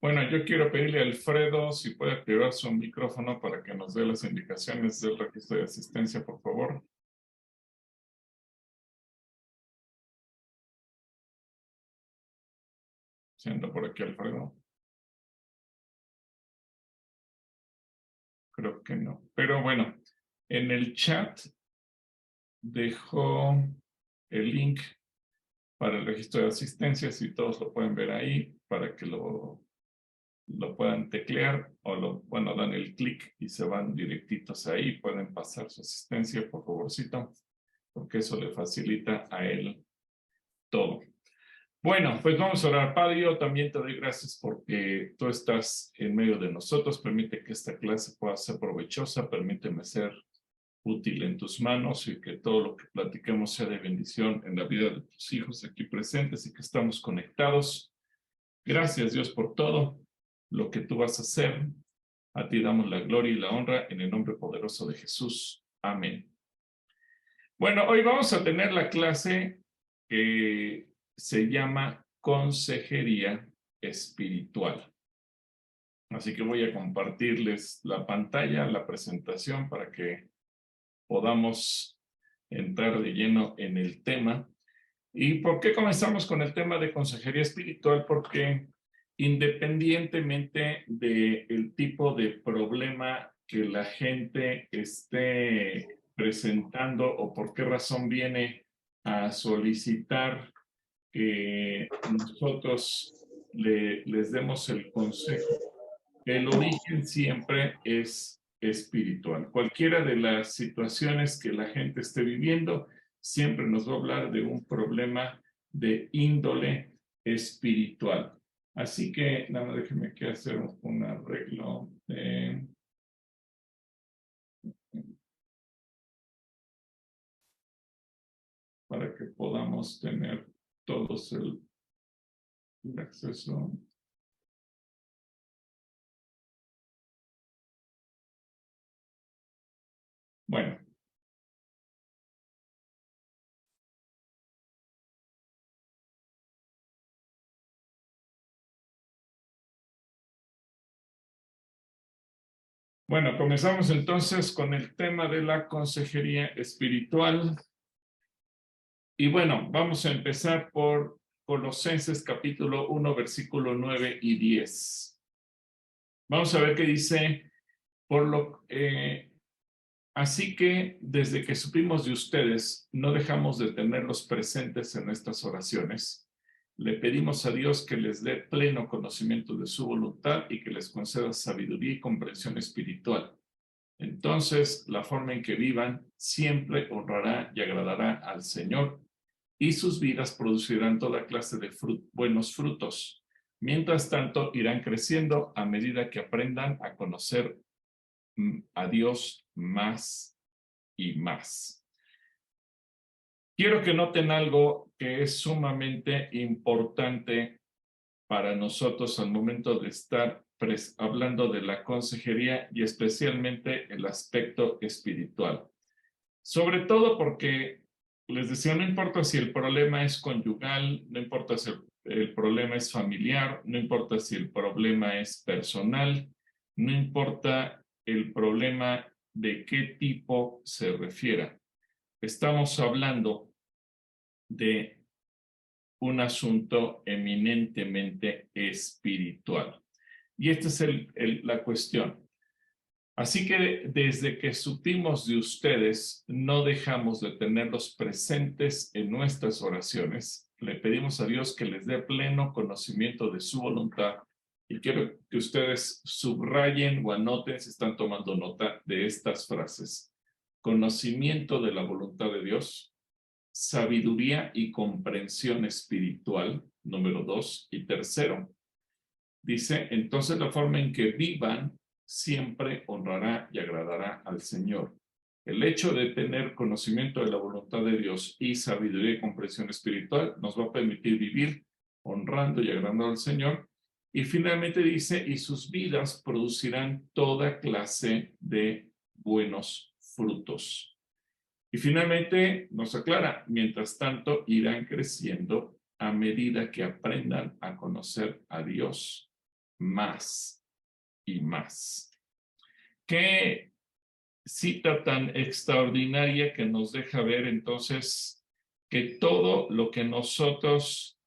Bueno, yo quiero pedirle a Alfredo si puede activar su micrófono para que nos dé las indicaciones del registro de asistencia, por favor. Siendo por aquí, Alfredo. Creo que no. Pero bueno, en el chat dejo el link para el registro de asistencia, si todos lo pueden ver ahí, para que lo puedan teclear o bueno, dan el clic y se van directitos ahí, pueden pasar su asistencia, por favorcito, porque eso le facilita a él todo. Bueno, pues vamos a orar. Padre, yo también te doy gracias porque tú estás en medio de nosotros. Permite que esta clase pueda ser provechosa. Permíteme ser útil en tus manos y que todo lo que platiquemos sea de bendición en la vida de tus hijos aquí presentes y que estamos conectados. Gracias, Dios, por todo lo que tú vas a hacer. A ti damos la gloria y la honra en el nombre poderoso de Jesús. Amén. Bueno, hoy vamos a tener la clase que se llama Consejería Espiritual. Así que voy a compartirles la pantalla, la presentación para que podamos entrar de lleno en el tema. ¿Y por qué comenzamos con el tema de consejería espiritual? Porque independientemente del tipo de problema que la gente esté presentando o por qué razón viene a solicitar que nosotros les demos el consejo, el origen siempre es espiritual. Cualquiera de las situaciones que la gente esté viviendo, siempre nos va a hablar de un problema de índole espiritual. Así que, nada, déjenme que hacer un arreglo para que podamos tener todos el acceso. Bueno. Bueno, comenzamos entonces con el tema de la consejería espiritual. Y bueno, vamos a empezar por Colosenses capítulo 1, versículo 9 y 10. Vamos a ver qué dice. Así que desde que supimos de ustedes, no dejamos de tenerlos presentes en nuestras oraciones. Le pedimos a Dios que les dé pleno conocimiento de su voluntad y que les conceda sabiduría y comprensión espiritual. Entonces, la forma en que vivan siempre honrará y agradará al Señor y sus vidas producirán toda clase de buenos frutos. Mientras tanto, irán creciendo a medida que aprendan a conocer a Dios más y más. Quiero que noten algo que es sumamente importante para nosotros al momento de estar hablando de la consejería y especialmente el aspecto espiritual. Sobre todo porque, les decía, no importa si el problema es conyugal, no importa si el problema es familiar, no importa si el problema es personal, no importa el problema de qué tipo se refiera. Estamos hablando de un asunto eminentemente espiritual. Y esta es la cuestión. Así que desde que supimos de ustedes, no dejamos de tenerlos presentes en nuestras oraciones. Le pedimos a Dios que les dé pleno conocimiento de su voluntad y quiero que ustedes subrayen o anoten si están tomando nota de estas frases. Conocimiento de la voluntad de Dios, sabiduría y comprensión espiritual, número 2. Y tercero, dice, entonces la forma en que vivan siempre honrará y agradará al Señor. El hecho de tener conocimiento de la voluntad de Dios y sabiduría y comprensión espiritual nos va a permitir vivir honrando y agradando al Señor. Y finalmente dice, y sus vidas producirán toda clase de buenos frutos. Y finalmente nos aclara, mientras tanto irán creciendo a medida que aprendan a conocer a Dios más y más. Qué cita tan extraordinaria que nos deja ver entonces que todo lo que nosotros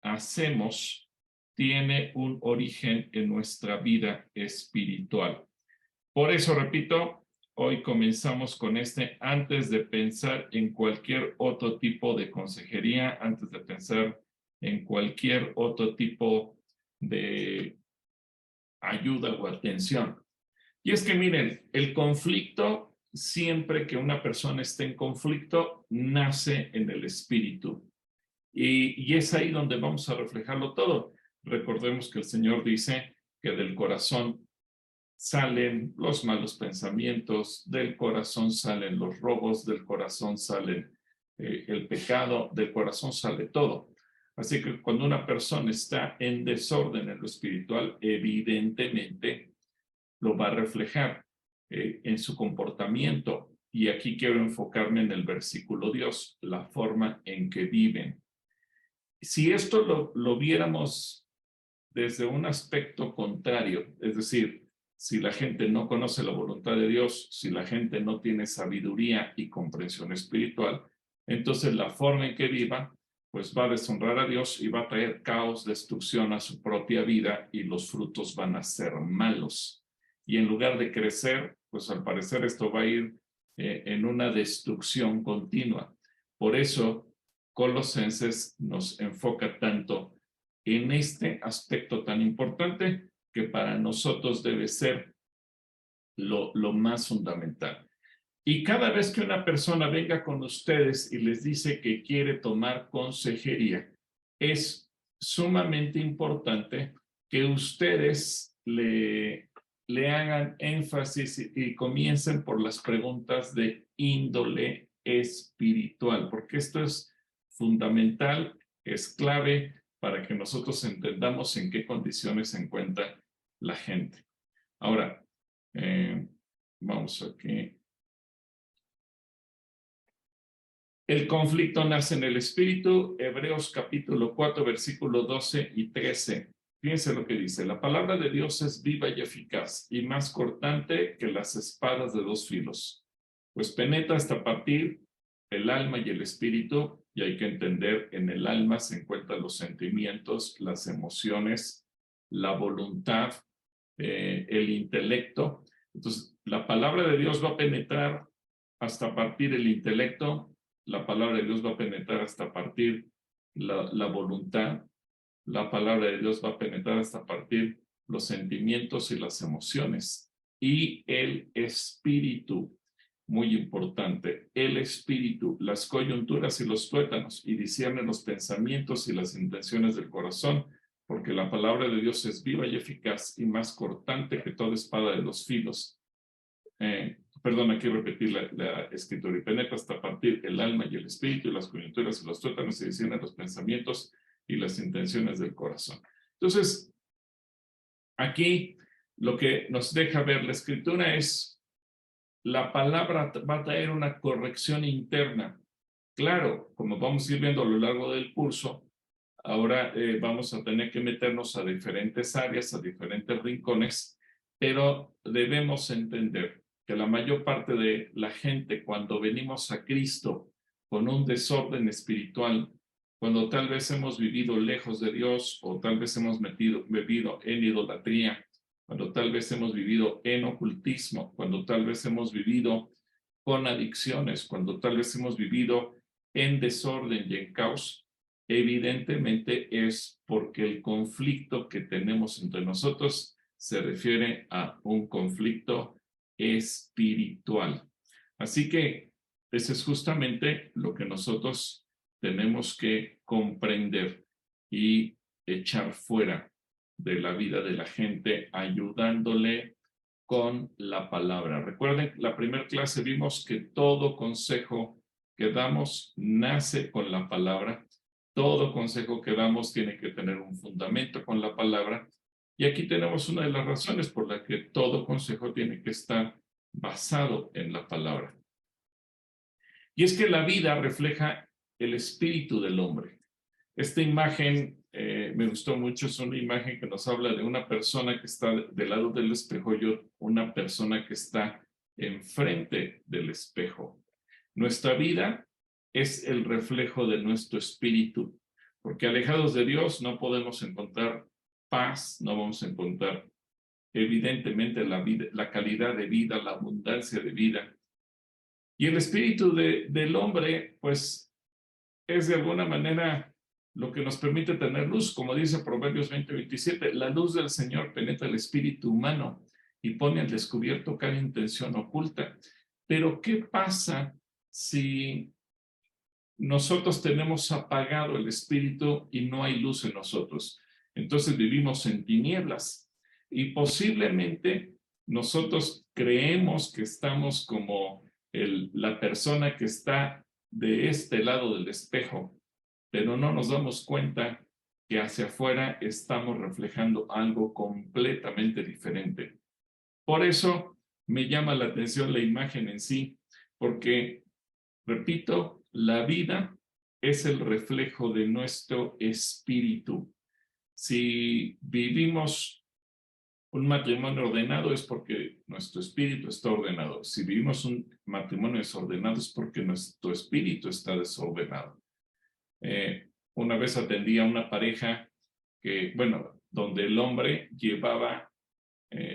hacemos tiene un origen en nuestra vida espiritual. Por eso, repito, hoy comenzamos con antes de pensar en cualquier otro tipo de consejería, antes de pensar en cualquier otro tipo de ayuda o atención. Y es que miren, el conflicto, siempre que una persona esté en conflicto, nace en el espíritu. Y es ahí donde vamos a reflejarlo todo. Recordemos que el Señor dice que del corazón salen los malos pensamientos, del corazón salen los robos, del corazón sale el pecado, del corazón sale todo. Así que cuando una persona está en desorden en lo espiritual, evidentemente lo va a reflejar en su comportamiento. Y aquí quiero enfocarme en el versículo Dios, la forma en que viven. Si esto lo viéramos desde un aspecto contrario, es decir, si la gente no conoce la voluntad de Dios, si la gente no tiene sabiduría y comprensión espiritual, entonces la forma en que viva, pues va a deshonrar a Dios y va a traer caos, destrucción a su propia vida y los frutos van a ser malos. Y en lugar de crecer, pues al parecer esto va a ir en una destrucción continua. Por eso, Colosenses nos enfoca tanto en este aspecto tan importante que para nosotros debe ser lo más fundamental. Y cada vez que una persona venga con ustedes y les dice que quiere tomar consejería, es sumamente importante que ustedes le hagan énfasis y comiencen por las preguntas de índole espiritual, porque esto es fundamental, es clave para que nosotros entendamos en qué condiciones se encuentra la gente. Ahora, vamos aquí. El conflicto nace en el espíritu, Hebreos capítulo 4, versículos 12 y 13. Fíjense lo que dice, la palabra de Dios es viva y eficaz y más cortante que las espadas de dos filos, pues penetra hasta partir el alma y el espíritu, y hay que entender, en el alma se encuentran los sentimientos, las emociones, la voluntad, el intelecto. Entonces, la palabra de Dios va a penetrar hasta partir el intelecto, la palabra de Dios va a penetrar hasta partir la voluntad, la palabra de Dios va a penetrar hasta partir los sentimientos y las emociones. Y el espíritu, muy importante, el espíritu, las coyunturas y los tuétanos, y discierne los pensamientos y las intenciones del corazón, porque la palabra de Dios es viva y eficaz y más cortante que toda espada de dos filos. Perdón, aquí repetir la escritura, y penetra hasta partir el alma y el espíritu y las coyunturas y los tuétanos y discierne los pensamientos y las intenciones del corazón. Entonces, aquí lo que nos deja ver la escritura es la palabra va a traer una corrección interna. Claro, como vamos a ir viendo a lo largo del curso, ahora vamos a tener que meternos a diferentes áreas, a diferentes rincones, pero debemos entender que la mayor parte de la gente, cuando venimos a Cristo con un desorden espiritual, cuando tal vez hemos vivido lejos de Dios o tal vez hemos vivido en idolatría, cuando tal vez hemos vivido en ocultismo, cuando tal vez hemos vivido con adicciones, cuando tal vez hemos vivido en desorden y en caos, evidentemente es porque el conflicto que tenemos entre nosotros se refiere a un conflicto espiritual. Así que ese es justamente lo que nosotros tenemos que comprender y echar fuera de la vida de la gente, ayudándole con la palabra. Recuerden, la primera clase vimos que todo consejo que damos nace con la palabra. Todo consejo que damos tiene que tener un fundamento con la palabra. Y aquí tenemos una de las razones por la que todo consejo tiene que estar basado en la palabra. Y es que la vida refleja el espíritu del hombre. Esta imagen me gustó mucho, es una imagen que nos habla de una persona que está del lado del espejo y una persona que está enfrente del espejo. Nuestra vida es el reflejo de nuestro espíritu, porque alejados de Dios no podemos encontrar paz, no vamos a encontrar evidentemente la vida, la calidad de vida, la abundancia de vida. Y el espíritu del hombre, pues, es de alguna manera lo que nos permite tener luz, como dice Proverbios 20:27, la luz del Señor penetra el espíritu humano y pone al descubierto cada intención oculta. Pero ¿qué pasa si nosotros tenemos apagado el espíritu y no hay luz en nosotros? Entonces vivimos en tinieblas y posiblemente nosotros creemos que estamos como la persona que está de este lado del espejo, pero no nos damos cuenta que hacia afuera estamos reflejando algo completamente diferente. Por eso me llama la atención la imagen en sí, porque, repito, la vida es el reflejo de nuestro espíritu. Si vivimos un matrimonio ordenado es porque nuestro espíritu está ordenado. Si vivimos un matrimonio desordenado es porque nuestro espíritu está desordenado. Una vez atendí a una pareja que, bueno, donde el hombre llevaba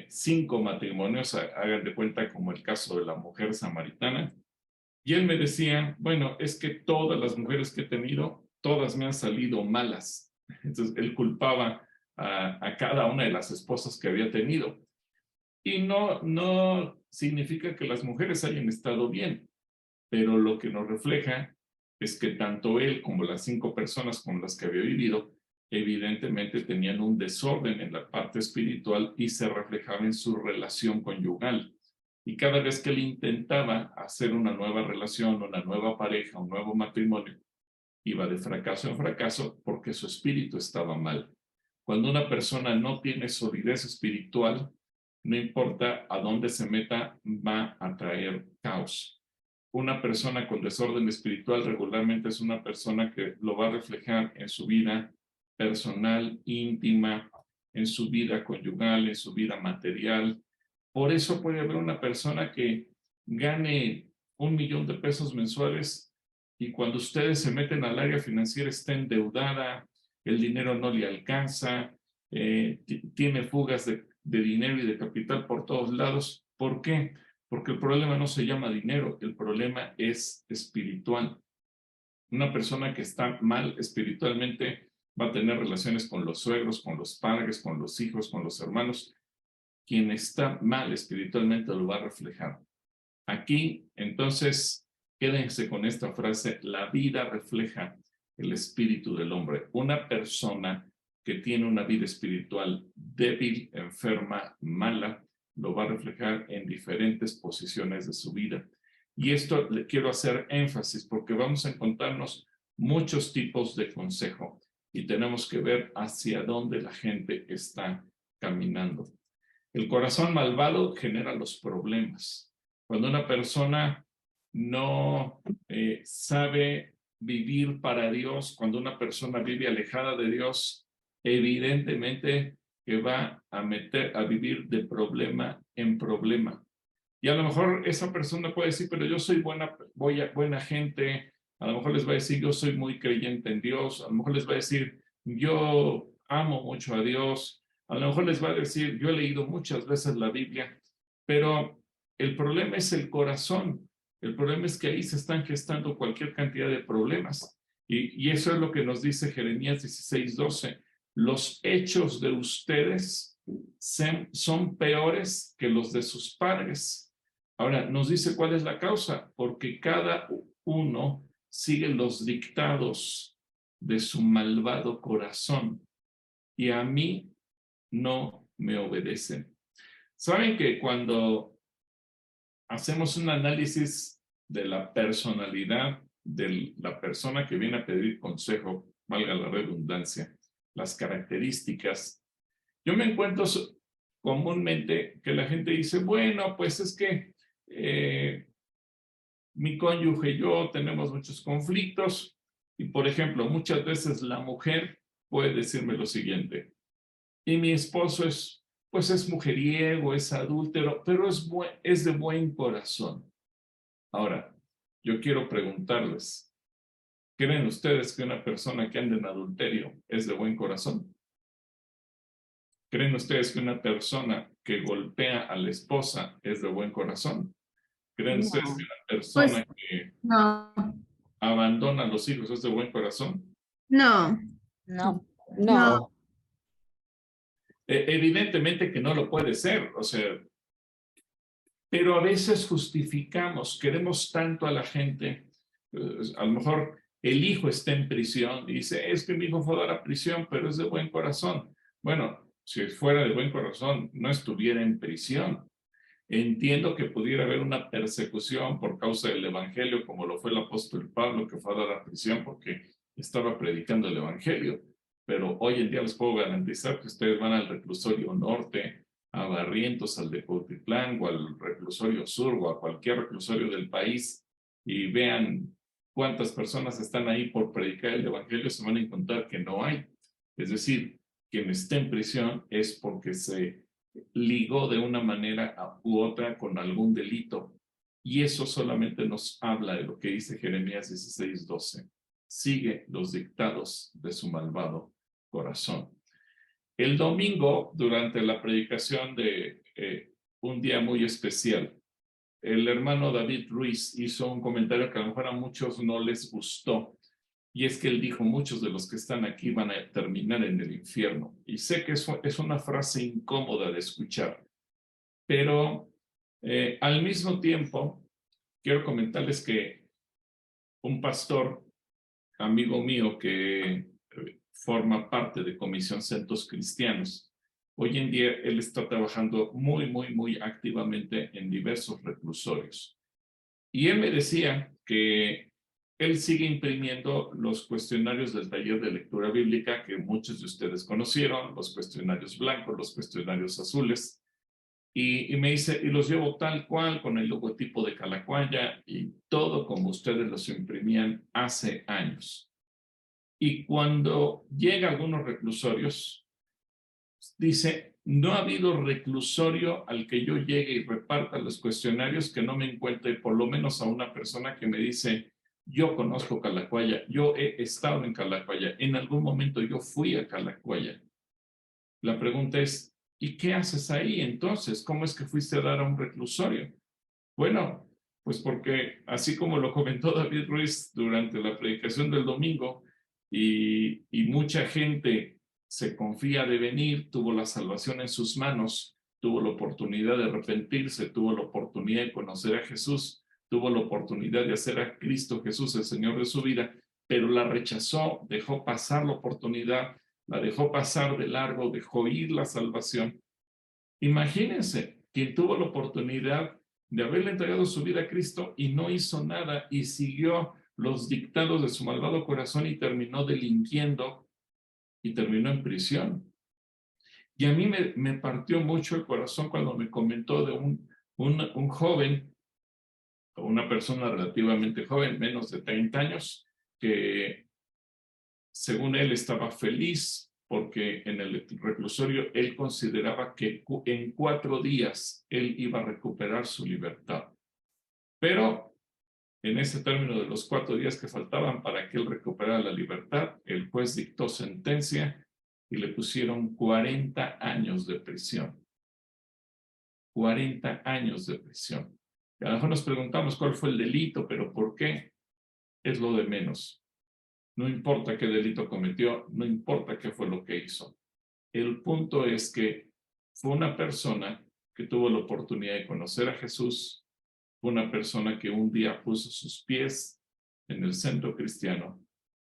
5 matrimonios, hagan de cuenta como el caso de la mujer samaritana, y él me decía, bueno, es que todas las mujeres que he tenido, todas me han salido malas. Entonces él culpaba a cada una de las esposas que había tenido. Y no significa que las mujeres hayan estado bien, pero lo que nos refleja es que tanto él como las 5 personas con las que había vivido, evidentemente tenían un desorden en la parte espiritual y se reflejaba en su relación conyugal. Y cada vez que él intentaba hacer una nueva relación, una nueva pareja, un nuevo matrimonio, iba de fracaso en fracaso porque su espíritu estaba mal. Cuando una persona no tiene solidez espiritual, no importa a dónde se meta, va a traer caos. Una persona con desorden espiritual regularmente es una persona que lo va a reflejar en su vida personal, íntima, en su vida conyugal, en su vida material. Por eso puede haber una persona que gane $1,000,000 mensuales y cuando ustedes se meten al área financiera está endeudada, el dinero no le alcanza, tiene fugas de dinero y de capital por todos lados. ¿Por qué? Porque el problema no se llama dinero, el problema es espiritual. Una persona que está mal espiritualmente va a tener relaciones con los suegros, con los padres, con los hijos, con los hermanos. Quien está mal espiritualmente lo va a reflejar. Aquí, entonces, quédense con esta frase, la vida refleja el espíritu del hombre. Una persona que tiene una vida espiritual débil, enferma, mala, lo va a reflejar en diferentes posiciones de su vida. Y esto le quiero hacer énfasis porque vamos a encontrarnos muchos tipos de consejo y tenemos que ver hacia dónde la gente está caminando. El corazón malvado genera los problemas. Cuando una persona no sabe vivir para Dios, cuando una persona vive alejada de Dios, evidentemente que va a vivir de problema en problema. Y a lo mejor esa persona puede decir, pero yo soy buena gente, a lo mejor les va a decir, yo soy muy creyente en Dios, a lo mejor les va a decir, yo amo mucho a Dios, a lo mejor les va a decir, yo he leído muchas veces la Biblia, pero el problema es el corazón. El problema es que ahí se están gestando cualquier cantidad de problemas. Y eso es lo que nos dice Jeremías 16:12. Los hechos de ustedes son peores que los de sus padres. Ahora, nos dice cuál es la causa, porque cada uno sigue los dictados de su malvado corazón y a mí no me obedecen. ¿Saben que cuando hacemos un análisis de la personalidad de la persona que viene a pedir consejo, valga la redundancia, las características, yo me encuentro comúnmente que la gente dice, bueno, pues es que mi cónyuge y yo tenemos muchos conflictos y, por ejemplo, muchas veces la mujer puede decirme lo siguiente: y mi esposo pues es mujeriego, es adúltero, pero es de buen corazón. Ahora, yo quiero preguntarles, ¿creen ustedes que una persona que anda en adulterio es de buen corazón? ¿Creen ustedes que una persona que golpea a la esposa es de buen corazón? ¿Creen ustedes que No. una Pues persona que no, abandona a los hijos es de buen corazón? no, No, no, no, Evidentemente que no lo puede ser, o sea, pero a veces justificamos, queremos tanto a la gente, a lo mejor el hijo está en prisión y dice, es que mi hijo fue a dar a prisión, pero es de buen corazón. Bueno, si fuera de buen corazón, no estuviera en prisión. Entiendo que pudiera haber una persecución por causa del evangelio, como lo fue el apóstol Pablo, que fue a dar a prisión porque estaba predicando el evangelio. Pero hoy en día les puedo garantizar que ustedes van al reclusorio norte, a Barrientos, al de Cuautitlán, o al reclusorio sur, o a cualquier reclusorio del país, y vean cuántas personas están ahí por predicar el evangelio, se van a encontrar que no hay. Es decir, quien esté en prisión es porque se ligó de una manera u otra con algún delito. Y eso solamente nos habla de lo que dice Jeremías 16:12. Sigue los dictados de su malvado corazón. El domingo, durante la predicación de un día muy especial, el hermano David Ruiz hizo un comentario que a lo mejor a muchos no les gustó. Y es que él dijo, muchos de los que están aquí van a terminar en el infierno. Y sé que eso es una frase incómoda de escuchar, pero al mismo tiempo quiero comentarles que un pastor, amigo mío que forma parte de Comisión Centros Cristianos, hoy en día él está trabajando muy activamente en diversos reclusorios. Y él me decía que él sigue imprimiendo los cuestionarios del taller de lectura bíblica que muchos de ustedes conocieron, los cuestionarios blancos, los cuestionarios azules, y me dice, y los llevo tal cual, con el logotipo de Calacuaya y todo como ustedes los imprimían hace años. Y cuando llega a algunos reclusorios, dice, no ha habido reclusorio al que yo llegue y reparta los cuestionarios que no me encuentre por lo menos a una persona que me dice, yo conozco Calacuaya, yo he estado en Calacuaya, en algún momento yo fui a Calacuaya. La pregunta es, ¿y qué haces ahí entonces? ¿Cómo es que fuiste a dar a un reclusorio? Bueno, pues porque así como lo comentó David Ruiz durante la predicación del domingo, y mucha gente se confía de venir, tuvo la salvación en sus manos, tuvo la oportunidad de arrepentirse, tuvo la oportunidad de conocer a Jesús, tuvo la oportunidad de hacer a Cristo Jesús el Señor de su vida, pero la rechazó, dejó pasar la oportunidad, la dejó pasar de largo, dejó ir la salvación. Imagínense, quien tuvo la oportunidad de haberle entregado su vida a Cristo y no hizo nada y siguió los dictados de su malvado corazón y terminó delinquiendo y terminó en prisión. Y a mí me partió mucho el corazón cuando me comentó de un joven, una persona relativamente joven, menos de 30 años, que según él estaba feliz porque en el reclusorio él consideraba que en 4 días él iba a recuperar su libertad. Pero en ese término de los 4 días que faltaban para que él recuperara la libertad, el juez dictó sentencia y le pusieron 40 años de prisión. 40 años de prisión. Y a lo mejor nos preguntamos cuál fue el delito, pero ¿por qué? Es lo de menos. No importa qué delito cometió, no importa qué fue lo que hizo. El punto es que fue una persona que tuvo la oportunidad de conocer a Jesús, fue una persona que un día puso sus pies en el centro cristiano,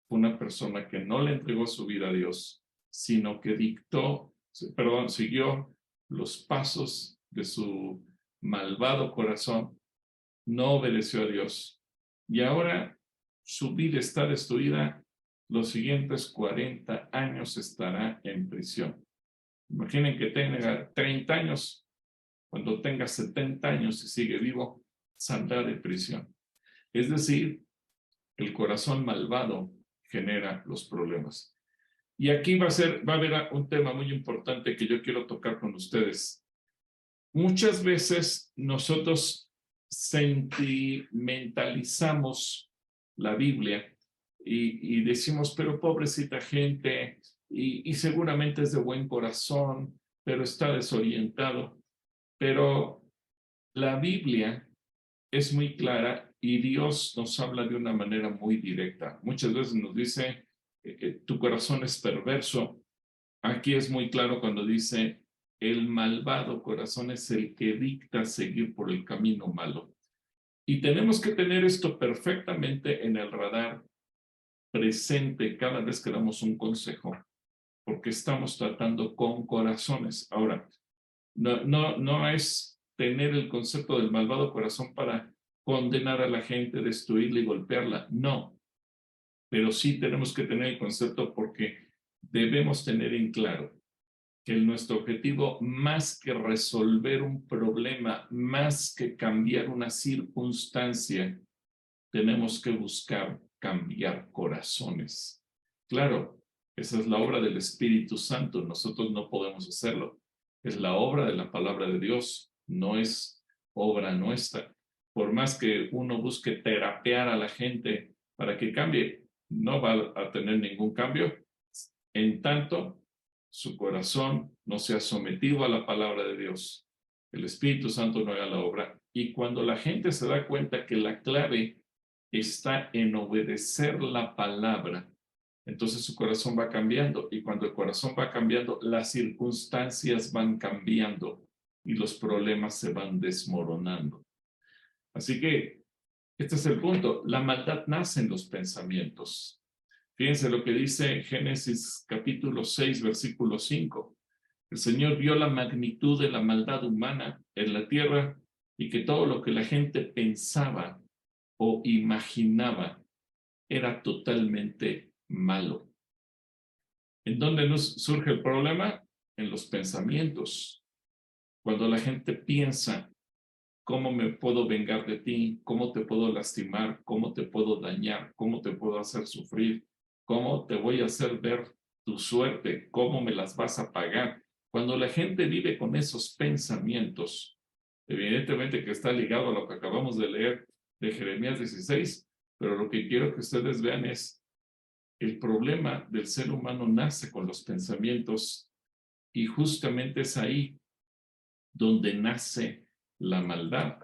fue una persona que no le entregó su vida a Dios, sino que siguió los pasos de su malvado corazón, no obedeció a Dios y ahora su vida está destruida. Los siguientes 40 años estará en prisión. Imaginen que tenga 30 años, cuando tenga 70 años y sigue vivo, saldrá de prisión. Es decir, el corazón malvado genera los problemas. Y aquí va a haber un tema muy importante que yo quiero tocar con ustedes. Muchas veces nosotros sentimentalizamos la Biblia y decimos, pero pobrecita gente, y seguramente es de buen corazón, pero está desorientado. Pero la Biblia es muy clara y Dios nos habla de una manera muy directa. Muchas veces nos dice, tu corazón es perverso. Aquí es muy claro cuando dice, el malvado corazón es el que dicta seguir por el camino malo. Y tenemos que tener esto perfectamente en el radar presente cada vez que damos un consejo, porque estamos tratando con corazones. Ahora, no es tener el concepto del malvado corazón para condenar a la gente, destruirla y golpearla. No, pero sí tenemos que tener el concepto porque debemos tener en claro que nuestro objetivo, más que resolver un problema, más que cambiar una circunstancia, tenemos que buscar cambiar corazones. Claro, esa es la obra del Espíritu Santo, nosotros no podemos hacerlo. Es la obra de la palabra de Dios, no es obra nuestra. Por más que uno busque terapear a la gente para que cambie, no va a tener ningún cambio. En tanto, su corazón no sea sometido a la palabra de Dios. El Espíritu Santo no haga la obra. Y cuando la gente se da cuenta que la clave está en obedecer la palabra, entonces su corazón va cambiando. Y cuando el corazón va cambiando, las circunstancias van cambiando y los problemas se van desmoronando. Así que este es el punto. La maldad nace en los pensamientos. Fíjense lo que dice Génesis capítulo 6, versículo 5. El Señor vio la magnitud de la maldad humana en la tierra y que todo lo que la gente pensaba o imaginaba era totalmente malo. ¿En dónde nos surge el problema? En los pensamientos. Cuando la gente piensa, ¿cómo me puedo vengar de ti? ¿Cómo te puedo lastimar? ¿Cómo te puedo dañar? ¿Cómo te puedo hacer sufrir? ¿Cómo te voy a hacer ver tu suerte? ¿Cómo me las vas a pagar? Cuando la gente vive con esos pensamientos, evidentemente que está ligado a lo que acabamos de leer de Jeremías 16, pero lo que quiero que ustedes vean es el problema del ser humano nace con los pensamientos y justamente es ahí donde nace la maldad.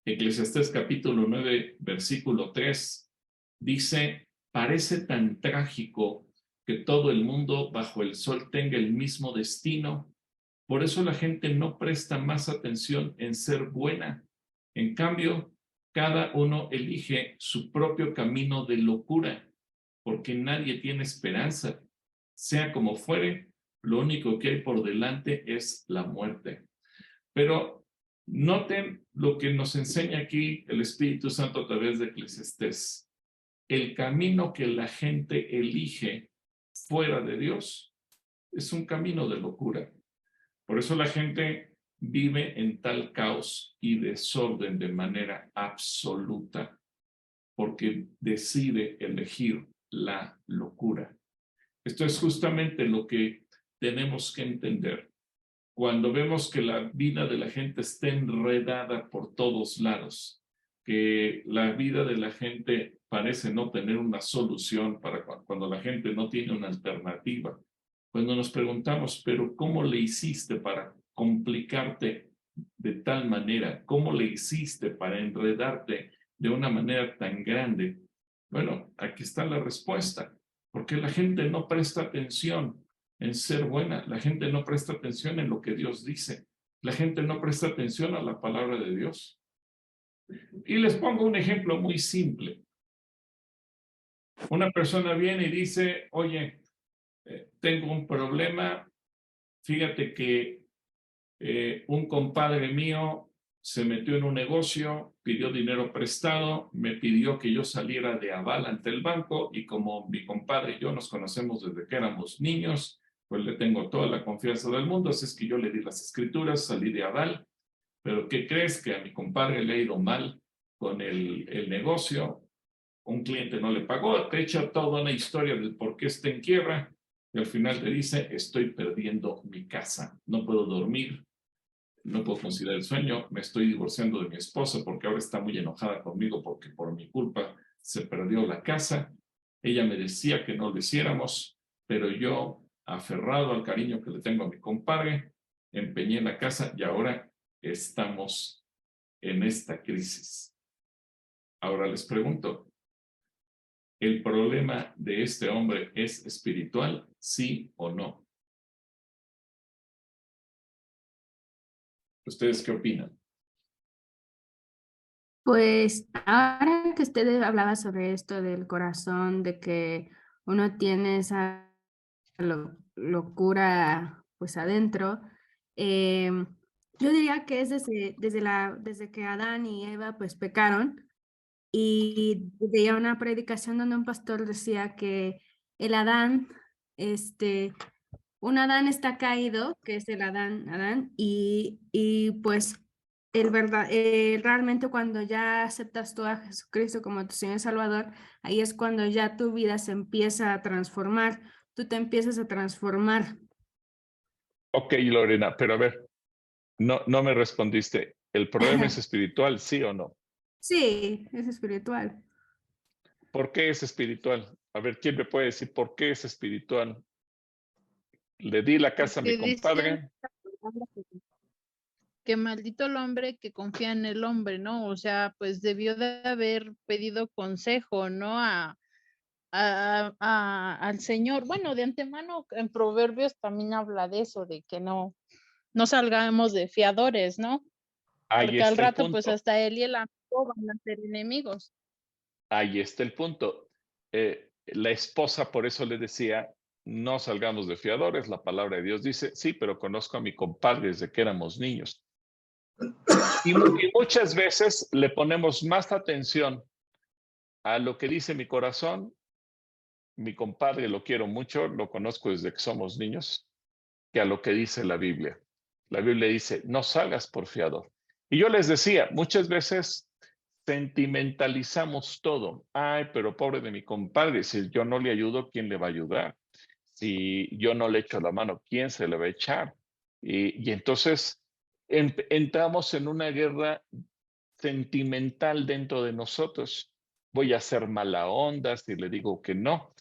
Eclesiastés capítulo 9, versículo 3 dice, parece tan trágico que todo el mundo bajo el sol tenga el mismo destino. Por eso la gente no presta más atención en ser buena. En cambio, cada uno elige su propio camino de locura, porque nadie tiene esperanza. Sea como fuere, lo único que hay por delante es la muerte. Pero noten lo que nos enseña aquí el Espíritu Santo a través de Eclesiastés. El camino que la gente elige fuera de Dios es un camino de locura. Por eso la gente vive en tal caos y desorden de manera absoluta, porque decide elegir la locura. Esto es justamente lo que tenemos que entender. Cuando vemos que la vida de la gente está enredada por todos lados, que la vida de la gente parece no tener una solución para cuando la gente no tiene una alternativa, cuando nos preguntamos, pero ¿cómo le hiciste para complicarte de tal manera? ¿Cómo le hiciste para enredarte de una manera tan grande? Bueno, aquí está la respuesta, porque la gente no presta atención en ser buena, la gente no presta atención en lo que Dios dice, la gente no presta atención a la palabra de Dios. Y les pongo un ejemplo muy simple. Una persona viene y dice, oye, tengo un problema, fíjate que un compadre mío se metió en un negocio, pidió dinero prestado, me pidió que yo saliera de aval ante el banco y como mi compadre y yo nos conocemos desde que éramos niños, pues le tengo toda la confianza del mundo, así es que yo le di las escrituras, salí de aval, pero ¿qué crees? Que a mi compadre le ha ido mal con el negocio, un cliente no le pagó, te echa toda una historia del por qué está en quiebra Y al final le dice, estoy perdiendo mi casa, no puedo dormir, no puedo conciliar el sueño, me estoy divorciando de mi esposa porque ahora está muy enojada conmigo porque por mi culpa se perdió la casa. Ella me decía que no lo hiciéramos, pero yo, aferrado al cariño que le tengo a mi compadre, empeñé la casa y ahora estamos en esta crisis. Ahora les pregunto, ¿el problema de este hombre es espiritual, sí o no? ¿Ustedes qué opinan? Pues ahora que usted hablaba sobre esto del corazón, de que uno tiene esa locura pues adentro, yo diría que es desde que Adán y Eva pues pecaron, y veía una predicación donde un pastor decía que el Adán, este, un Adán está caído, que es el Adán, y pues realmente cuando ya aceptas tú a Jesucristo como tu Señor y Salvador, ahí es cuando ya tu vida se empieza a transformar, tú te empiezas a transformar. Ok, Lorena, pero a ver, no me respondiste. ¿El problema es espiritual, sí o no? Sí, es espiritual. ¿Por qué es espiritual? A ver, ¿quién me puede decir por qué es espiritual? Le di la casa a mi Porque dice compadre. que maldito el hombre que confía en el hombre, ¿no? O sea, pues debió de haber pedido consejo, ¿no? Al Señor. Bueno, de antemano en Proverbios también habla de eso, de que no salgamos de fiadores, ¿no? Ahí Porque al está el rato, pues punto. hasta él y el amigo van a ser enemigos. Ahí está el punto. La esposa por eso le decía, no salgamos de fiadores. La palabra de Dios dice, sí, pero conozco a mi compadre desde que éramos niños. Y muchas veces le ponemos más atención a lo que dice mi corazón. Mi compadre lo quiero mucho, lo conozco desde que somos niños, que a lo que dice la Biblia. La Biblia dice, no salgas por fiador. Y yo les decía, muchas veces sentimentalizamos todo. Ay, pero pobre de mi compadre, si yo no le ayudo, ¿quién le va a ayudar? Si yo no le echo la mano, ¿quién se le va a echar? Y entonces entramos en una guerra sentimental dentro de nosotros. Voy a hacer mala onda si le digo que no.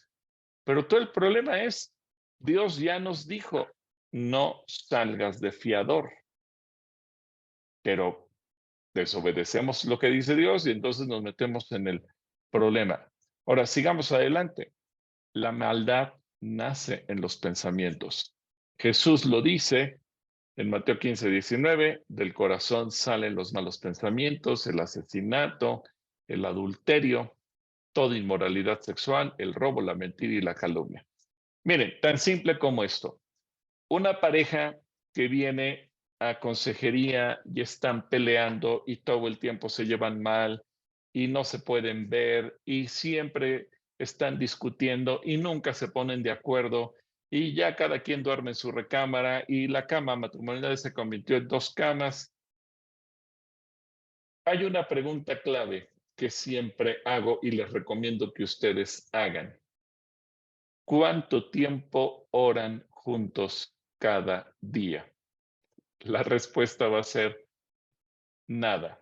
Pero todo el problema es, Dios ya nos dijo, no salgas de fiador, pero desobedecemos lo que dice Dios y entonces nos metemos en el problema. Ahora, sigamos adelante. La maldad nace en los pensamientos. Jesús lo dice en Mateo 15:19, del corazón salen los malos pensamientos, el asesinato, el adulterio, toda inmoralidad sexual, el robo, la mentira y la calumnia. Miren, tan simple como esto. Una pareja que viene a consejería y están peleando y todo el tiempo se llevan mal y no se pueden ver y siempre están discutiendo y nunca se ponen de acuerdo y ya cada quien duerme en su recámara y la cama matrimonial se convirtió en dos camas. Hay una pregunta clave que siempre hago y les recomiendo que ustedes hagan. ¿Cuánto tiempo oran juntos cada día? La respuesta va a ser nada.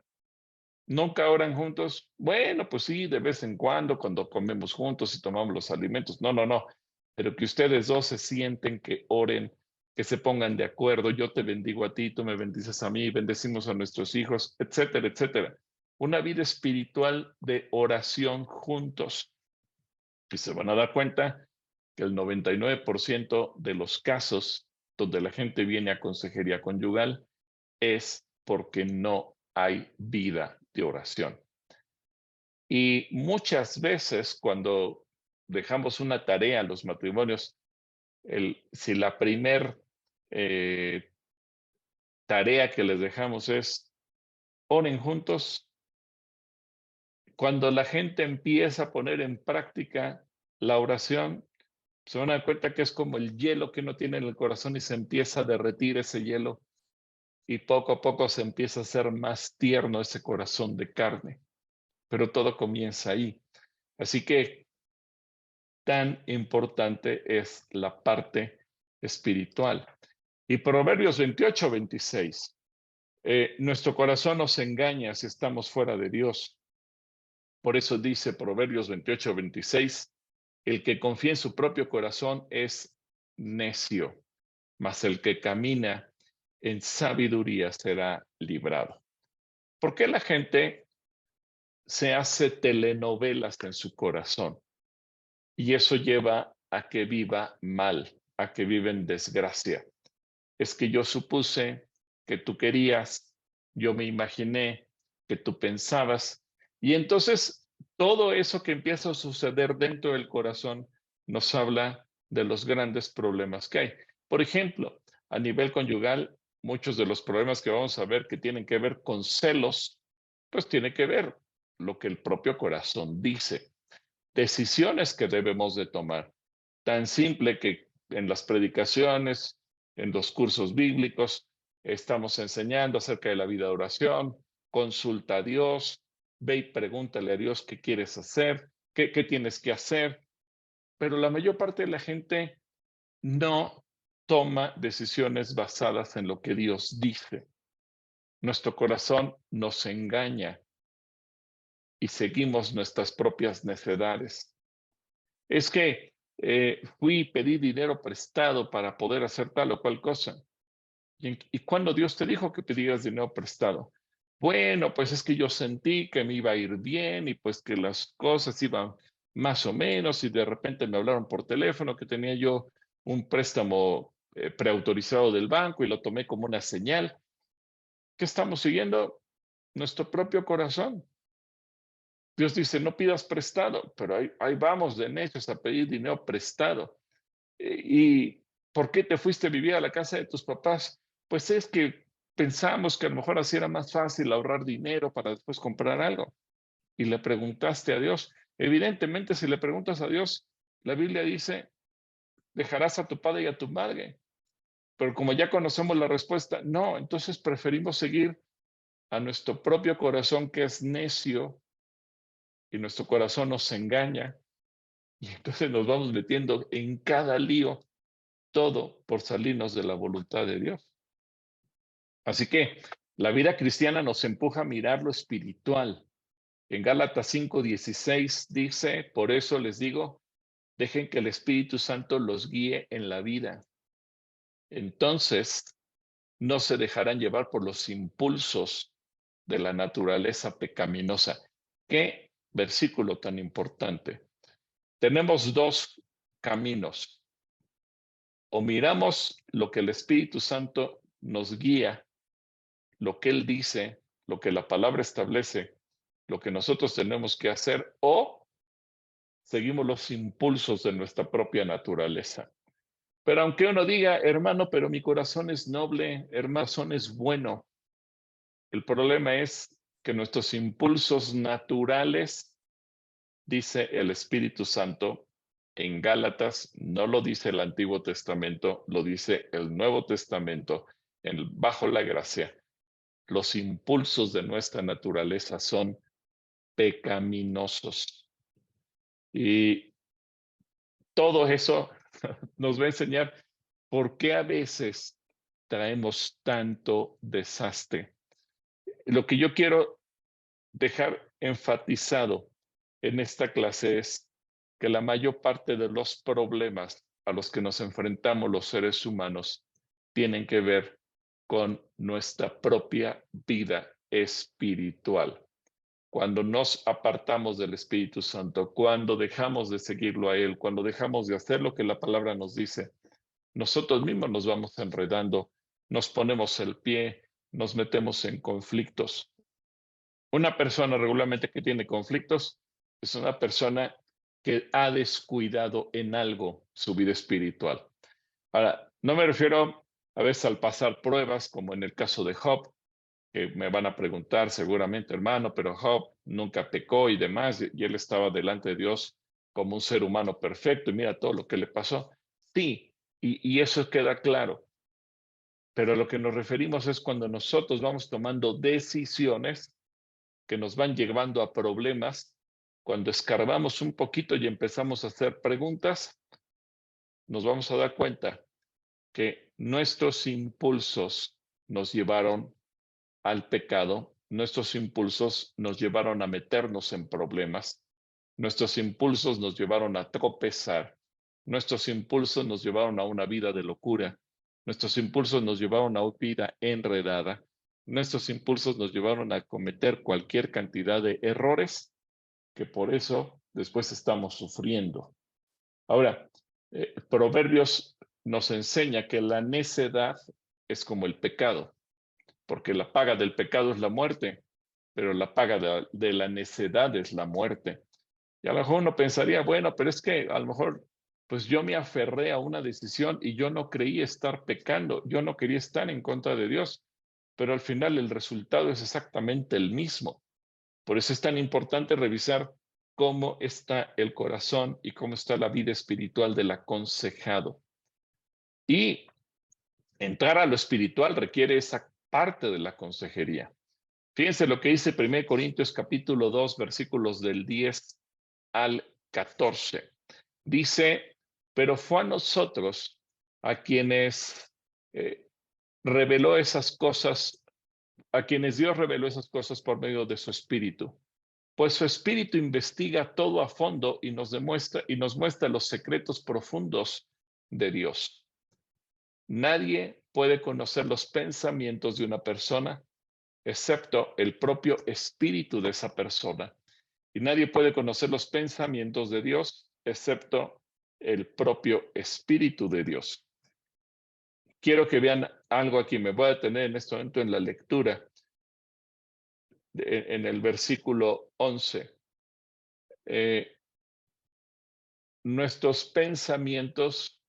¿Nunca oran juntos? Bueno, pues sí, de vez en cuando comemos juntos y tomamos los alimentos. No. Pero que ustedes dos se sienten que oren, que se pongan de acuerdo. Yo te bendigo a ti, tú me bendices a mí, bendecimos a nuestros hijos, etcétera, etcétera. Una vida espiritual de oración juntos. Y se van a dar cuenta que el 99% de los casos donde la gente viene a consejería conyugal es porque no hay vida de oración. Y muchas veces cuando dejamos una tarea a los matrimonios, si la primer tarea que les dejamos es oren juntos, cuando la gente empieza a poner en práctica la oración, se van a dar cuenta que es como el hielo que uno tiene en el corazón y se empieza a derretir ese hielo y poco a poco se empieza a hacer más tierno ese corazón de carne. Pero todo comienza ahí. Así que tan importante es la parte espiritual. Y Proverbios 28, 26. Nuestro corazón nos engaña si estamos fuera de Dios. Por eso dice Proverbios 28, 26, el que confía en su propio corazón es necio, mas el que camina en sabiduría será librado. ¿Por qué la gente se hace telenovelas en su corazón? Y eso lleva a que viva mal, a que viva en desgracia. Es que yo supuse que tú querías, yo me imaginé que tú pensabas, y entonces todo eso que empieza a suceder dentro del corazón nos habla de los grandes problemas que hay. Por ejemplo, a nivel conyugal, muchos de los problemas que vamos a ver que tienen que ver con celos, pues tiene que ver lo que el propio corazón dice. Decisiones que debemos de tomar. Tan simple que en las predicaciones, en los cursos bíblicos, estamos enseñando acerca de la vida de oración, consulta a Dios, ve y pregúntale a Dios qué quieres hacer, qué tienes que hacer. Pero la mayor parte de la gente no toma decisiones basadas en lo que Dios dice. Nuestro corazón nos engaña y seguimos nuestras propias necedades. Es que fui y pedí dinero prestado para poder hacer tal o cual cosa. ¿Y cuándo Dios te dijo que pidieras dinero prestado? Bueno, pues es que yo sentí que me iba a ir bien y pues que las cosas iban más o menos y de repente me hablaron por teléfono que tenía yo un préstamo preautorizado del banco y lo tomé como una señal. ¿Qué estamos siguiendo? Nuestro propio corazón. Dios dice, no pidas prestado, pero ahí vamos de necios a pedir dinero prestado. ¿Y por qué te fuiste a vivir a la casa de tus papás? Pues es que pensamos que a lo mejor así era más fácil ahorrar dinero para después comprar algo. Y le preguntaste a Dios. Evidentemente, si le preguntas a Dios, la Biblia dice, dejarás a tu padre y a tu madre. Pero como ya conocemos la respuesta, no, entonces preferimos seguir a nuestro propio corazón que es necio y nuestro corazón nos engaña. Y entonces nos vamos metiendo en cada lío, todo por salirnos de la voluntad de Dios. Así que la vida cristiana nos empuja a mirar lo espiritual. En Gálatas 5:16 dice, por eso les digo, dejen que el Espíritu Santo los guíe en la vida. Entonces, no se dejarán llevar por los impulsos de la naturaleza pecaminosa. ¿Qué versículo tan importante? Tenemos dos caminos. O miramos lo que el Espíritu Santo nos guía, lo que Él dice, lo que la palabra establece, lo que nosotros tenemos que hacer, o seguimos los impulsos de nuestra propia naturaleza. Pero aunque uno diga, hermano, pero mi corazón es noble, hermano, corazón es bueno, el problema es que nuestros impulsos naturales, dice el Espíritu Santo, en Gálatas, no lo dice el Antiguo Testamento, lo dice el Nuevo Testamento, bajo la gracia. Los impulsos de nuestra naturaleza son pecaminosos. Y todo eso nos va a enseñar por qué a veces traemos tanto desastre. Lo que yo quiero dejar enfatizado en esta clase es que la mayor parte de los problemas a los que nos enfrentamos los seres humanos tienen que ver con nuestra propia vida espiritual. Cuando nos apartamos del Espíritu Santo, cuando dejamos de seguirlo a Él, cuando dejamos de hacer lo que la palabra nos dice, nosotros mismos nos vamos enredando, nos ponemos el pie, nos metemos en conflictos. Una persona regularmente que tiene conflictos es una persona que ha descuidado en algo su vida espiritual. Ahora, no me refiero a veces al pasar pruebas, como en el caso de Job, que me van a preguntar seguramente, hermano, pero Job nunca pecó y demás, y él estaba delante de Dios como un ser humano perfecto, y mira todo lo que le pasó. Sí, y eso queda claro. Pero a lo que nos referimos es cuando nosotros vamos tomando decisiones que nos van llevando a problemas cuando escarbamos un poquito y empezamos a hacer preguntas, nos vamos a dar cuenta que nuestros impulsos nos llevaron al pecado, nuestros impulsos nos llevaron a meternos en problemas, nuestros impulsos nos llevaron a tropezar, nuestros impulsos nos llevaron a una vida de locura, nuestros impulsos nos llevaron a una vida enredada, nuestros impulsos nos llevaron a cometer cualquier cantidad de errores que por eso después estamos sufriendo. Ahora, Proverbios nos enseña que la necedad es como el pecado, porque la paga del pecado es la muerte, pero la paga de la necedad es la muerte. Y a lo mejor uno pensaría, bueno, pero es que a lo mejor, pues yo me aferré a una decisión y yo no creí estar pecando, yo no quería estar en contra de Dios, pero al final el resultado es exactamente el mismo. Por eso es tan importante revisar cómo está el corazón y cómo está la vida espiritual del aconsejado. Y entrar a lo espiritual requiere esa parte de la consejería. Fíjense lo que dice 1 Corintios capítulo 2, versículos del 10 al 14. Dice, pero fue a nosotros a quienes reveló esas cosas, a quienes Dios reveló esas cosas por medio de su Espíritu. Pues su Espíritu investiga todo a fondo y nos muestra los secretos profundos de Dios. Nadie puede conocer los pensamientos de una persona excepto el propio espíritu de esa persona. Y nadie puede conocer los pensamientos de Dios excepto el propio espíritu de Dios. Quiero que vean algo aquí. Me voy a detener en este momento en la lectura, en el versículo 11. Nuestros pensamientos,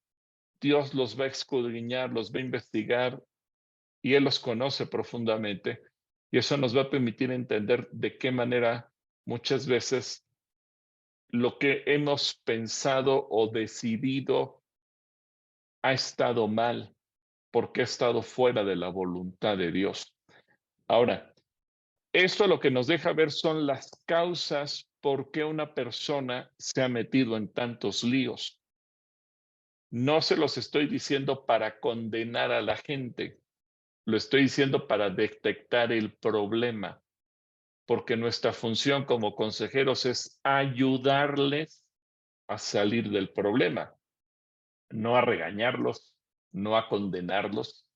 Dios los va a escudriñar, los va a investigar y Él los conoce profundamente. Y eso nos va a permitir entender de qué manera muchas veces lo que hemos pensado o decidido ha estado mal porque ha estado fuera de la voluntad de Dios. Ahora, esto lo que nos deja ver son las causas por qué una persona se ha metido en tantos líos. No se los estoy diciendo para condenar a la gente, lo estoy diciendo para detectar el problema, porque nuestra función como consejeros es ayudarles a salir del problema, no a regañarlos, no a condenarlos,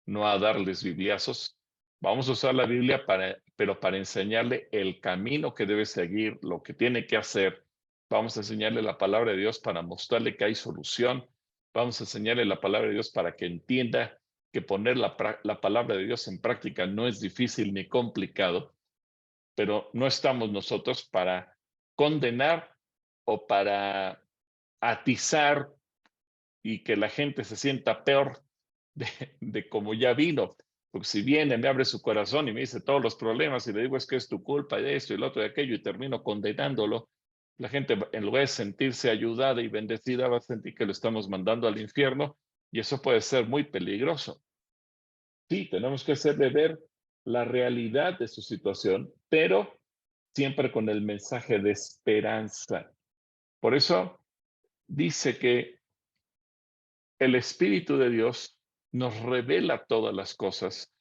no a darles bibliazos. Vamos a usar la Biblia pero para enseñarle el camino que debe seguir, lo que tiene que hacer. Vamos a enseñarle la palabra de Dios para mostrarle que hay solución. Vamos a enseñarle la palabra de Dios para que entienda que poner la palabra de Dios en práctica no es difícil ni complicado, pero no estamos nosotros para condenar o para atizar y que la gente se sienta peor de como ya vino. Porque si viene, me abre su corazón y me dice todos los problemas y le digo es que es tu culpa de esto y lo otro y aquello y termino condenándolo, la gente en lugar de sentirse ayudada y bendecida va a sentir que lo estamos mandando al infierno y eso puede ser muy peligroso. Sí, tenemos que hacerle ver la realidad de su situación, pero siempre con el mensaje de esperanza. Por eso dice que el Espíritu de Dios nos revela todas las cosas.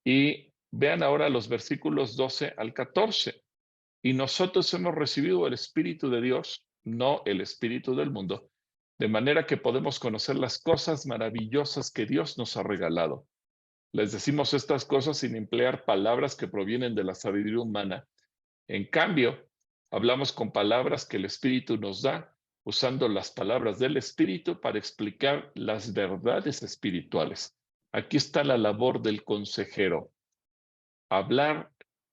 Y vean ahora los versículos 12 al 14. Y nosotros hemos recibido el Espíritu de Dios, no el Espíritu del mundo, de manera que podemos conocer las cosas maravillosas que Dios nos ha regalado. Les decimos estas cosas sin emplear palabras que provienen de la sabiduría humana. En cambio, hablamos con palabras que el Espíritu nos da, usando las palabras del Espíritu para explicar las verdades espirituales. Aquí está la labor del consejero. Hablar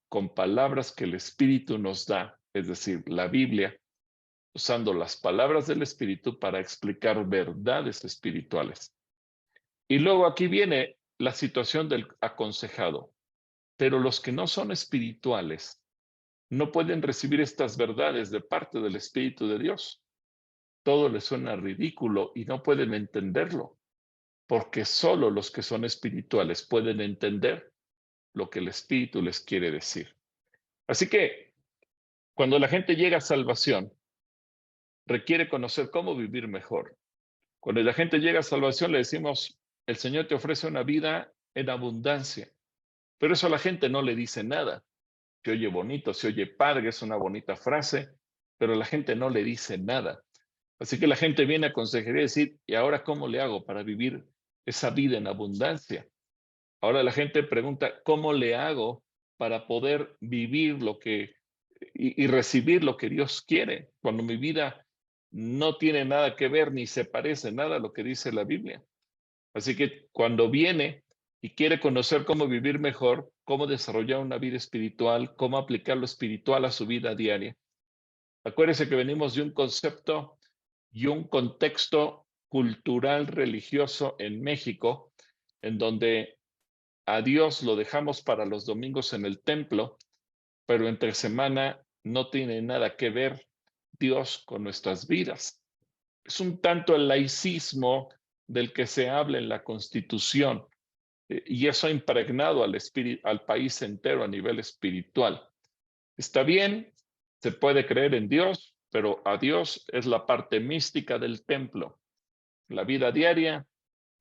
con palabras que el Espíritu nos da, es decir, la Biblia, usando las palabras del Espíritu para explicar verdades espirituales. Y luego aquí viene la situación del aconsejado. Pero los que no son espirituales no pueden recibir estas verdades de parte del Espíritu de Dios. Todo les suena ridículo y no pueden entenderlo, porque solo los que son espirituales pueden entender lo que el Espíritu les quiere decir. Así que Cuando la gente llega a salvación, requiere conocer cómo vivir mejor. Cuando la gente llega a salvación, le decimos, el Señor te ofrece una vida en abundancia. Pero eso a la gente no le dice nada. Se oye bonito, se oye padre, es una bonita frase, pero la gente no le dice nada. Así que la gente viene a consejería y decir, ¿y ahora cómo le hago para vivir esa vida en abundancia? Ahora la gente pregunta, ¿cómo le hago para poder vivir lo que y recibir lo que Dios quiere cuando mi vida no tiene nada que ver ni se parece nada a lo que dice la Biblia? Así que cuando viene y quiere conocer cómo vivir mejor, cómo desarrollar una vida espiritual, cómo aplicar lo espiritual a su vida diaria, acuérdese que venimos de un concepto y un contexto cultural religioso en México, en donde a Dios lo dejamos para los domingos en el templo, pero entre semana no tiene nada que ver Dios con nuestras vidas. Es un tanto el laicismo del que se habla en la Constitución, y eso ha impregnado al país entero a nivel espiritual. Está bien, se puede creer en Dios, pero a Dios es la parte mística del templo. En la vida diaria,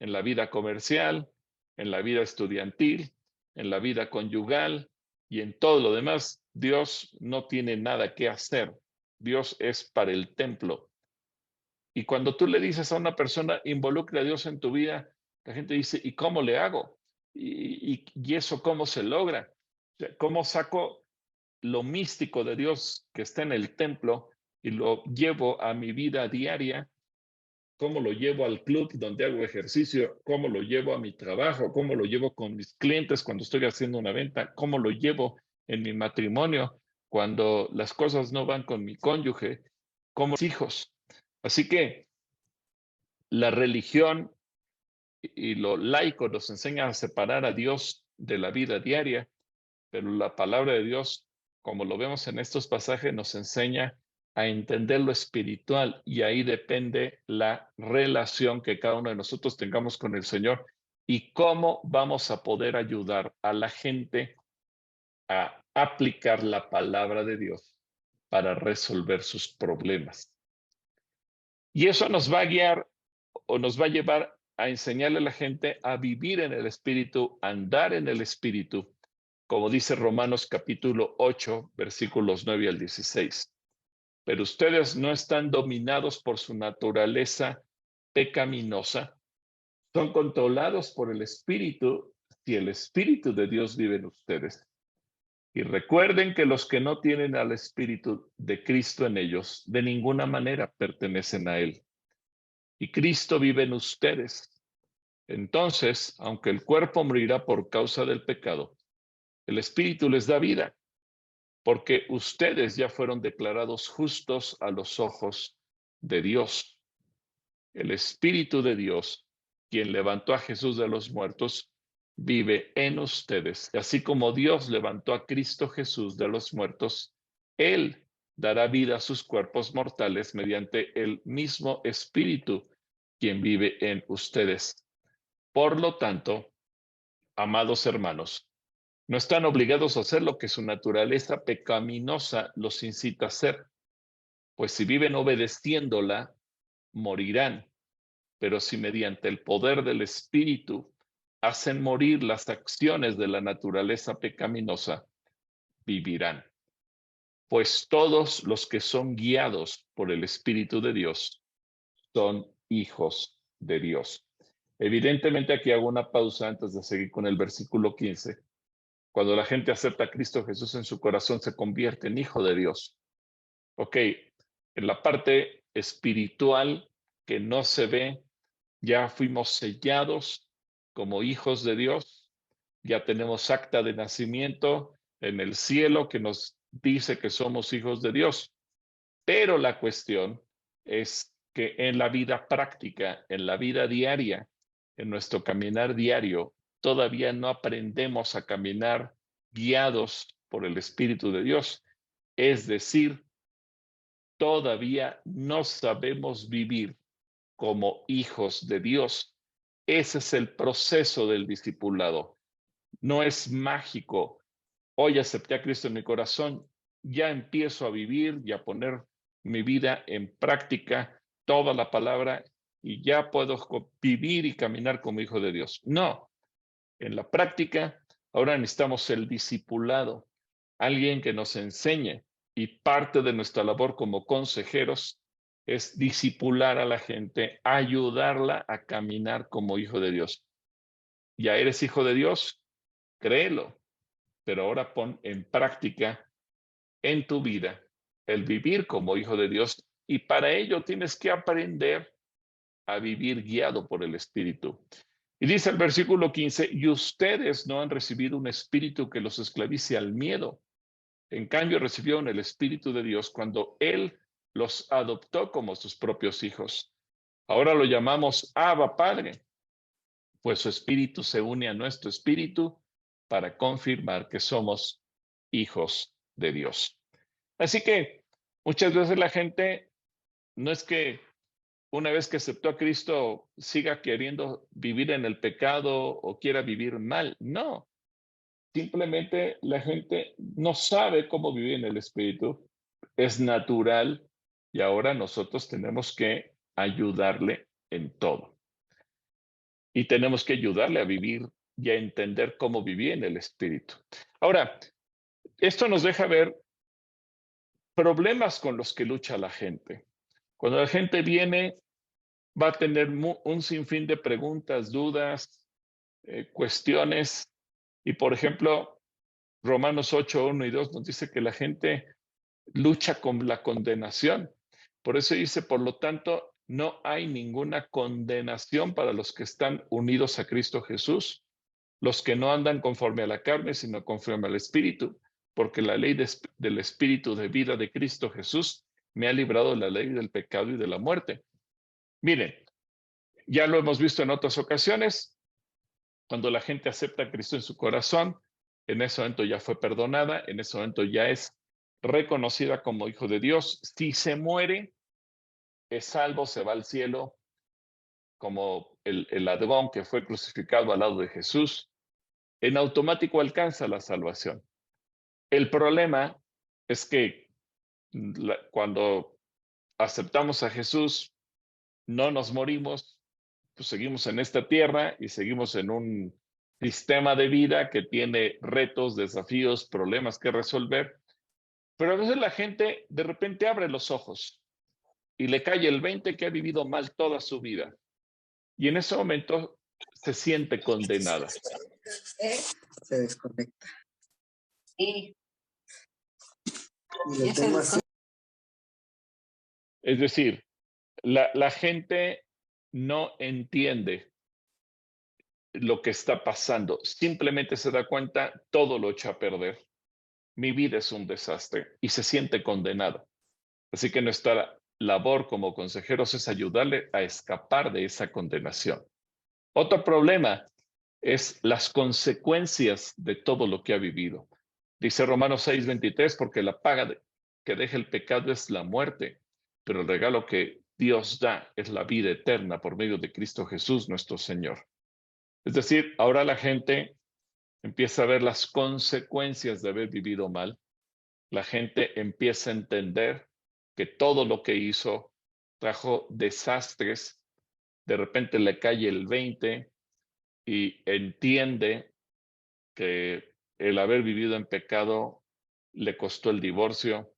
en la vida comercial, en la vida estudiantil, en la vida conyugal y en todo lo demás, Dios no tiene nada que hacer. Dios es para el templo. Y cuando tú le dices a una persona, involucra a Dios en tu vida, la gente dice, ¿y cómo le hago? ¿Y eso cómo se logra? ¿Cómo saco lo místico de Dios que está en el templo y lo llevo a mi vida diaria? ¿Cómo lo llevo al club donde hago ejercicio? ¿Cómo lo llevo a mi trabajo? ¿Cómo lo llevo con mis clientes cuando estoy haciendo una venta? ¿Cómo lo llevo en mi matrimonio cuando las cosas no van con mi cónyuge? ¿Cómo mis hijos? Así que la religión y lo laico nos enseña a separar a Dios de la vida diaria, pero la palabra de Dios, como lo vemos en estos pasajes, nos enseña a entender lo espiritual, y ahí depende la relación que cada uno de nosotros tengamos con el Señor y cómo vamos a poder ayudar a la gente a aplicar la palabra de Dios para resolver sus problemas. Y eso nos va a guiar o nos va a llevar a enseñarle a la gente a vivir en el Espíritu, a andar en el Espíritu, como dice Romanos capítulo 8, versículos 9 al 16. Pero ustedes no están dominados por su naturaleza pecaminosa, son controlados por el Espíritu, si el Espíritu de Dios vive en ustedes. Y recuerden que los que no tienen al Espíritu de Cristo en ellos, de ninguna manera pertenecen a Él. Y Cristo vive en ustedes. Entonces, aunque el cuerpo morirá por causa del pecado, el Espíritu les da vida, porque ustedes ya fueron declarados justos a los ojos de Dios. El Espíritu de Dios, quien levantó a Jesús de los muertos, vive en ustedes. Y así como Dios levantó a Cristo Jesús de los muertos, Él dará vida a sus cuerpos mortales mediante el mismo Espíritu, quien vive en ustedes. Por lo tanto, amados hermanos, no están obligados a hacer lo que su naturaleza pecaminosa los incita a hacer, pues si viven obedeciéndola, morirán. Pero si mediante el poder del Espíritu hacen morir las acciones de la naturaleza pecaminosa, vivirán. Pues todos los que son guiados por el Espíritu de Dios son hijos de Dios. Evidentemente aquí hago una pausa antes de seguir con el versículo 15. Cuando la gente acepta a Cristo Jesús en su corazón, se convierte en hijo de Dios. Ok, en la parte espiritual que no se ve, ya fuimos sellados como hijos de Dios, ya tenemos acta de nacimiento en el cielo que nos dice que somos hijos de Dios. Pero la cuestión es que en la vida práctica, en la vida diaria, en nuestro caminar diario, todavía no aprendemos a caminar guiados por el Espíritu de Dios. Es decir, todavía no sabemos vivir como hijos de Dios. Ese es el proceso del discipulado. No es mágico. Hoy acepté a Cristo en mi corazón, ya empiezo a vivir y a poner mi vida en práctica, toda la palabra, y ya puedo vivir y caminar como hijo de Dios. No, en la práctica, ahora necesitamos el discipulado, alguien que nos enseñe, y parte de nuestra labor como consejeros es discipular a la gente, ayudarla a caminar como hijo de Dios. Ya eres hijo de Dios, créelo, pero ahora pon en práctica en tu vida el vivir como hijo de Dios, y para ello tienes que aprender a vivir guiado por el Espíritu. Y dice el versículo 15, y ustedes no han recibido un espíritu que los esclavice al miedo. En cambio, recibieron el Espíritu de Dios cuando Él los adoptó como sus propios hijos. Ahora lo llamamos Abba Padre, pues su Espíritu se une a nuestro espíritu para confirmar que somos hijos de Dios. Así que muchas veces la gente no es que una vez que aceptó a Cristo siga queriendo vivir en el pecado o quiera vivir mal. No, simplemente la gente no sabe cómo vivir en el Espíritu. Es natural y ahora nosotros tenemos que ayudarle en todo. Y tenemos que ayudarle a vivir y a entender cómo vivir en el Espíritu. Ahora, esto nos deja ver problemas con los que lucha la gente. Cuando la gente viene, va a tener un sinfín de preguntas, dudas, cuestiones. Y por ejemplo, Romanos 8, 1 y 2 nos dice que la gente lucha con la condenación. Por eso dice, por lo tanto, no hay ninguna condenación para los que están unidos a Cristo Jesús, los que no andan conforme a la carne, sino conforme al Espíritu, porque la ley del Espíritu de vida de Cristo Jesús me ha librado de la ley del pecado y de la muerte. Miren, ya lo hemos visto en otras ocasiones, cuando la gente acepta a Cristo en su corazón, en ese momento ya fue perdonada, en ese momento ya es reconocida como hijo de Dios. Si se muere, es salvo, se va al cielo, como el ladrón que fue crucificado al lado de Jesús. En automático alcanza la salvación. El problema es que cuando aceptamos a Jesús, no nos morimos, pues seguimos en esta tierra y seguimos en un sistema de vida que tiene retos, desafíos, problemas que resolver. Pero a veces la gente de repente abre los ojos y le cae el 20 que ha vivido mal toda su vida. Y en ese momento se siente condenada. Se desconecta. Sí. Es decir, la gente no entiende lo que está pasando. Simplemente se da cuenta, todo lo echa a perder. Mi vida es un desastre y se siente condenada. Así que nuestra labor como consejeros es ayudarle a escapar de esa condenación. Otro problema es las consecuencias de todo lo que ha vivido. Dice Romanos 6:23, porque la paga que deja el pecado es la muerte, pero el regalo que Dios da es la vida eterna por medio de Cristo Jesús, nuestro Señor. Es decir, ahora la gente empieza a ver las consecuencias de haber vivido mal. La gente empieza a entender que todo lo que hizo trajo desastres. De repente le cae el 20 y entiende que el haber vivido en pecado le costó el divorcio,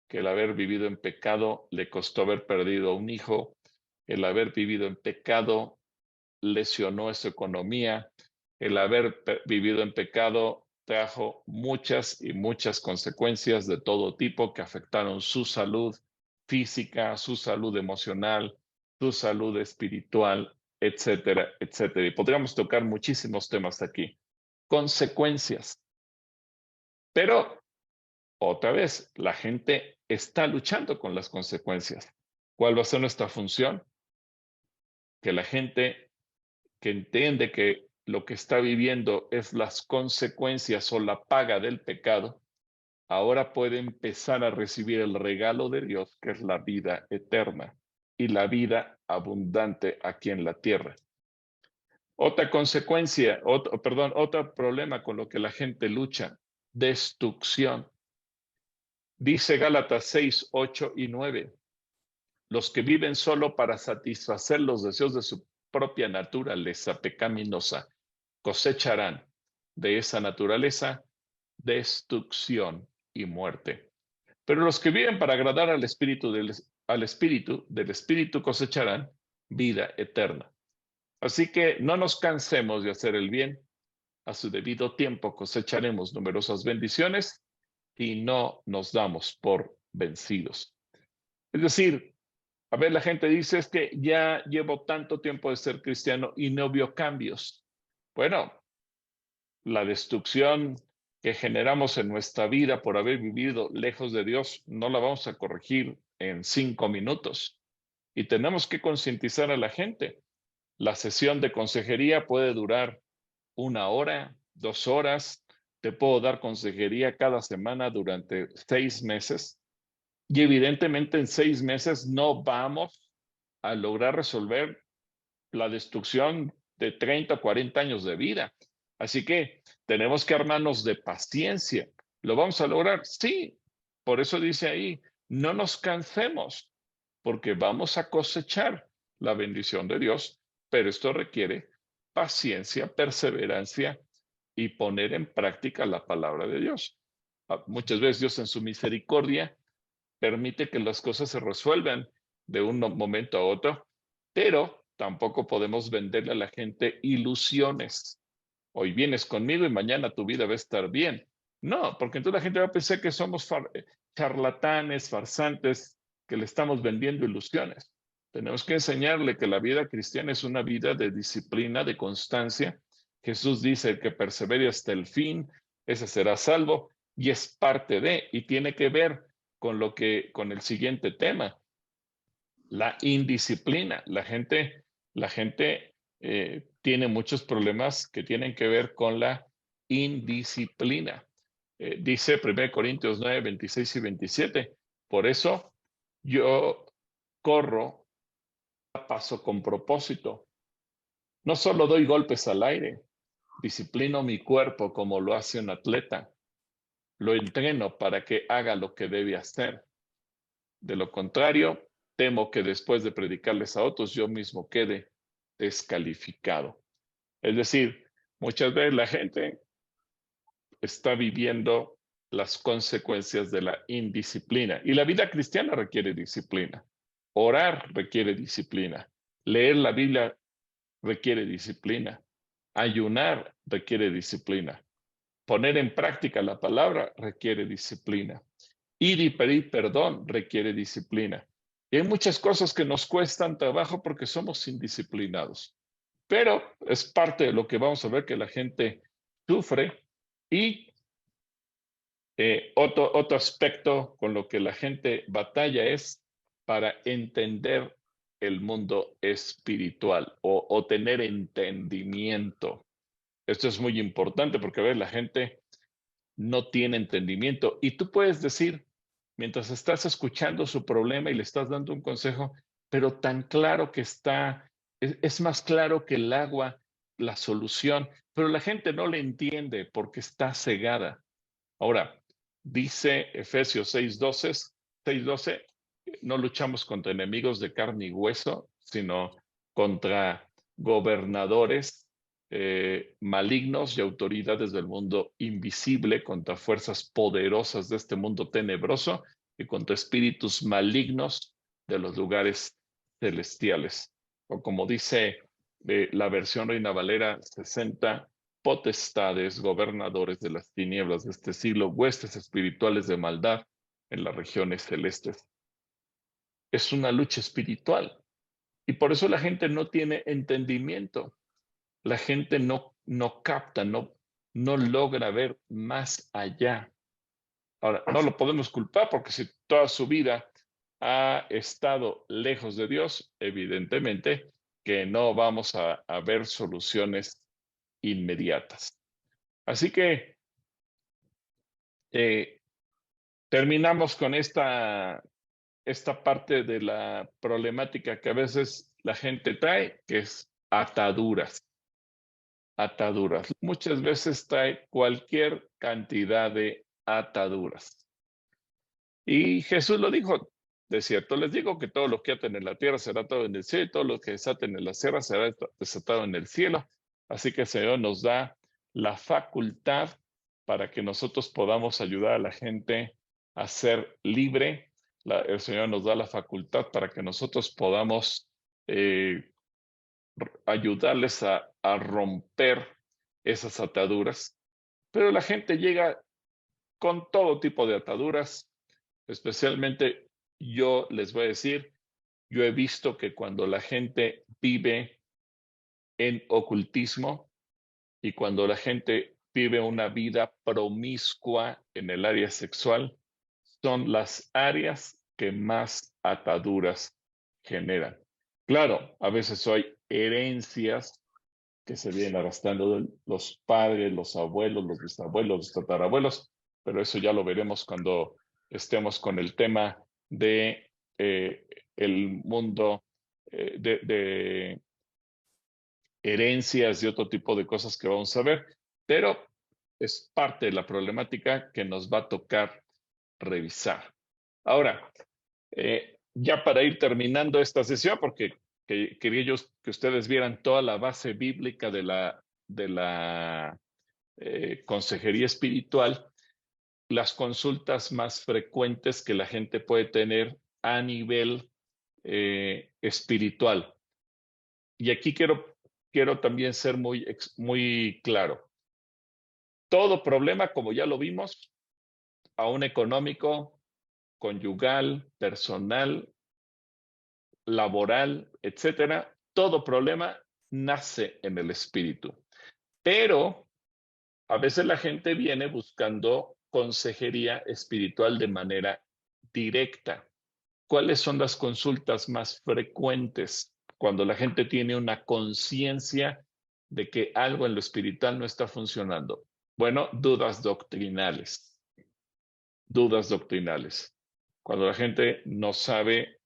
que el haber vivido en pecado le costó haber perdido un hijo, el haber vivido en pecado lesionó su economía, el haber vivido en pecado trajo muchas y muchas consecuencias de todo tipo que afectaron su salud física, su salud emocional, su salud espiritual, etcétera, etcétera. Y podríamos tocar muchísimos temas aquí. Consecuencias. Pero, otra vez, la gente está luchando con las consecuencias. ¿Cuál va a ser nuestra función? Que la gente que entiende que lo que está viviendo es las consecuencias o la paga del pecado, ahora puede empezar a recibir el regalo de Dios, que es la vida eterna y la vida abundante aquí en la tierra. Otra consecuencia, otro problema con lo que la gente lucha, destrucción. Dice Gálatas 6, 8 y 9. Los que viven solo para satisfacer los deseos de su propia naturaleza pecaminosa cosecharán de esa naturaleza destrucción y muerte. Pero los que viven para agradar al Espíritu del Espíritu cosecharán vida eterna. Así que no nos cansemos de hacer el bien. A su debido tiempo cosecharemos numerosas bendiciones y no nos damos por vencidos. Es decir, a ver, la gente dice, es que ya llevo tanto tiempo de ser cristiano y no veo cambios. Bueno, la destrucción que generamos en nuestra vida por haber vivido lejos de Dios, no la vamos a corregir en 5 minutos. Y tenemos que concientizar a la gente. La sesión de consejería puede durar 1 hora, 2 horas. Te puedo dar consejería cada semana durante 6 meses. Y evidentemente en 6 meses no vamos a lograr resolver la destrucción de 30 o 40 años de vida. Así que tenemos que armarnos de paciencia. ¿Lo vamos a lograr? Sí. Por eso dice ahí, no nos cansemos, porque vamos a cosechar la bendición de Dios, pero esto requiere paciencia, perseverancia y poner en práctica la palabra de Dios. Muchas veces Dios en su misericordia permite que las cosas se resuelvan de un momento a otro, pero tampoco podemos venderle a la gente ilusiones. Hoy vienes conmigo y mañana tu vida va a estar bien. No, porque entonces la gente va a pensar que somos charlatanes, farsantes, que le estamos vendiendo ilusiones. Tenemos que enseñarle que la vida cristiana es una vida de disciplina, de constancia. Jesús dice, el que persevere hasta el fin, ese será salvo, y es parte de, y tiene que ver con el siguiente tema, la indisciplina. La gente tiene muchos problemas que tienen que ver con la indisciplina. Dice 1 Corintios 9, 26 y 27. Por eso yo corro a paso con propósito. No solo doy golpes al aire, disciplino mi cuerpo como lo hace un atleta. Lo entreno para que haga lo que debe hacer. De lo contrario, temo que después de predicarles a otros, yo mismo quede descalificado. Es decir, muchas veces la gente está viviendo las consecuencias de la indisciplina. Y la vida cristiana requiere disciplina. Orar requiere disciplina. Leer la Biblia requiere disciplina. Ayunar requiere disciplina. Poner en práctica la palabra requiere disciplina. Ir y pedir perdón requiere disciplina. Y hay muchas cosas que nos cuestan trabajo porque somos indisciplinados. Pero es parte de lo que vamos a ver que la gente sufre. Y otro aspecto con lo que la gente batalla es para entender el mundo espiritual o tener entendimiento. Esto es muy importante porque a ver, la gente no tiene entendimiento. Y tú puedes decir, mientras estás escuchando su problema y le estás dando un consejo, pero tan claro que está, es más claro que el agua, la solución, pero la gente no le entiende porque está cegada. Ahora, dice Efesios 6:12, no luchamos contra enemigos de carne y hueso, sino contra gobernadores malignos y autoridades del mundo invisible, contra fuerzas poderosas de este mundo tenebroso y contra espíritus malignos de los lugares celestiales. O como dice la versión Reina Valera 60, potestades, gobernadores de las tinieblas de este siglo, huestes espirituales de maldad en las regiones celestes. Es una lucha espiritual y por eso la gente no tiene entendimiento. La gente no capta, no logra ver más allá. Ahora, no lo podemos culpar porque si toda su vida ha estado lejos de Dios, evidentemente que no vamos a ver soluciones inmediatas. Así que terminamos con esta parte de la problemática que a veces la gente trae, que es ataduras. Ataduras. Muchas veces trae cualquier cantidad de ataduras. Y Jesús lo dijo, de cierto les digo que todo lo que aten en la tierra será atado en el cielo y todo lo que desaten en la tierra será desatado en el cielo. Así que el Señor nos da la facultad para que nosotros podamos ayudar a la gente a ser libre. El Señor nos da la facultad para que nosotros podamos ayudarles a romper esas ataduras. Pero la gente llega con todo tipo de ataduras, especialmente yo les voy a decir, yo he visto que cuando la gente vive en ocultismo y cuando la gente vive una vida promiscua en el área sexual, son las áreas que más ataduras generan. Claro, a veces hay herencias que se vienen arrastrando de los padres, los abuelos, los bisabuelos, los tatarabuelos, pero eso ya lo veremos cuando estemos con el tema de el mundo de herencias y otro tipo de cosas que vamos a ver, pero es parte de la problemática que nos va a tocar revisar. Ahora, ya para ir terminando esta sesión, porque quería yo que ustedes vieran toda la base bíblica de la consejería espiritual, las consultas más frecuentes que la gente puede tener a nivel espiritual. Y aquí quiero también ser muy claro. Todo problema, como ya lo vimos, aún económico, conyugal, personal, laboral, etcétera, todo problema nace en el espíritu. Pero a veces la gente viene buscando consejería espiritual de manera directa. ¿Cuáles son las consultas más frecuentes cuando la gente tiene una conciencia de que algo en lo espiritual no está funcionando? Bueno, dudas doctrinales. Dudas doctrinales. Cuando la gente no sabe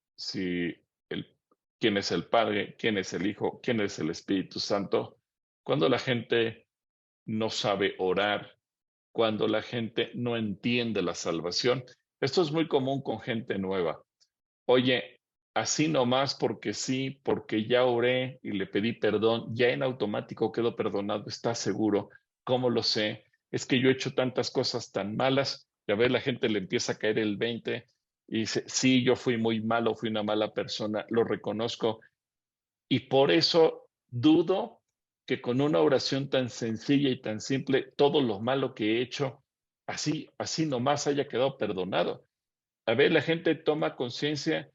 quién es el Padre, quién es el Hijo, quién es el Espíritu Santo. Cuando la gente no sabe orar, cuando la gente no entiende la salvación. Esto es muy común con gente nueva. Oye, así nomás porque sí, porque ya oré y le pedí perdón, ya en automático quedo perdonado, ¿estás seguro? ¿Cómo lo sé? Es que yo he hecho tantas cosas tan malas, y a ver, la gente le empieza a caer el 20 y dice, sí, yo fui muy malo, fui una mala persona, lo reconozco, y por eso dudo que con una oración tan sencilla y tan simple, todo lo malo que he hecho, así nomás haya quedado perdonado. A ver, la gente toma conciencia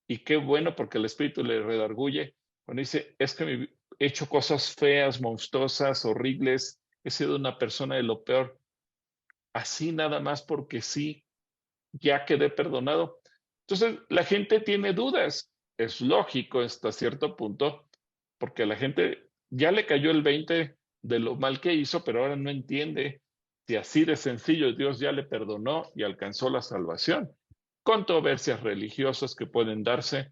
y qué bueno porque el Espíritu le redarguye cuando dice, es que he hecho cosas feas, monstruosas, horribles, he sido una persona de lo peor, así nada más porque sí, ya quedé perdonado. Entonces, la gente tiene dudas. Es lógico hasta cierto punto, porque a la gente ya le cayó el 20 de lo mal que hizo, pero ahora no entiende si así de sencillo Dios ya le perdonó y alcanzó la salvación. Controversias religiosas que pueden darse,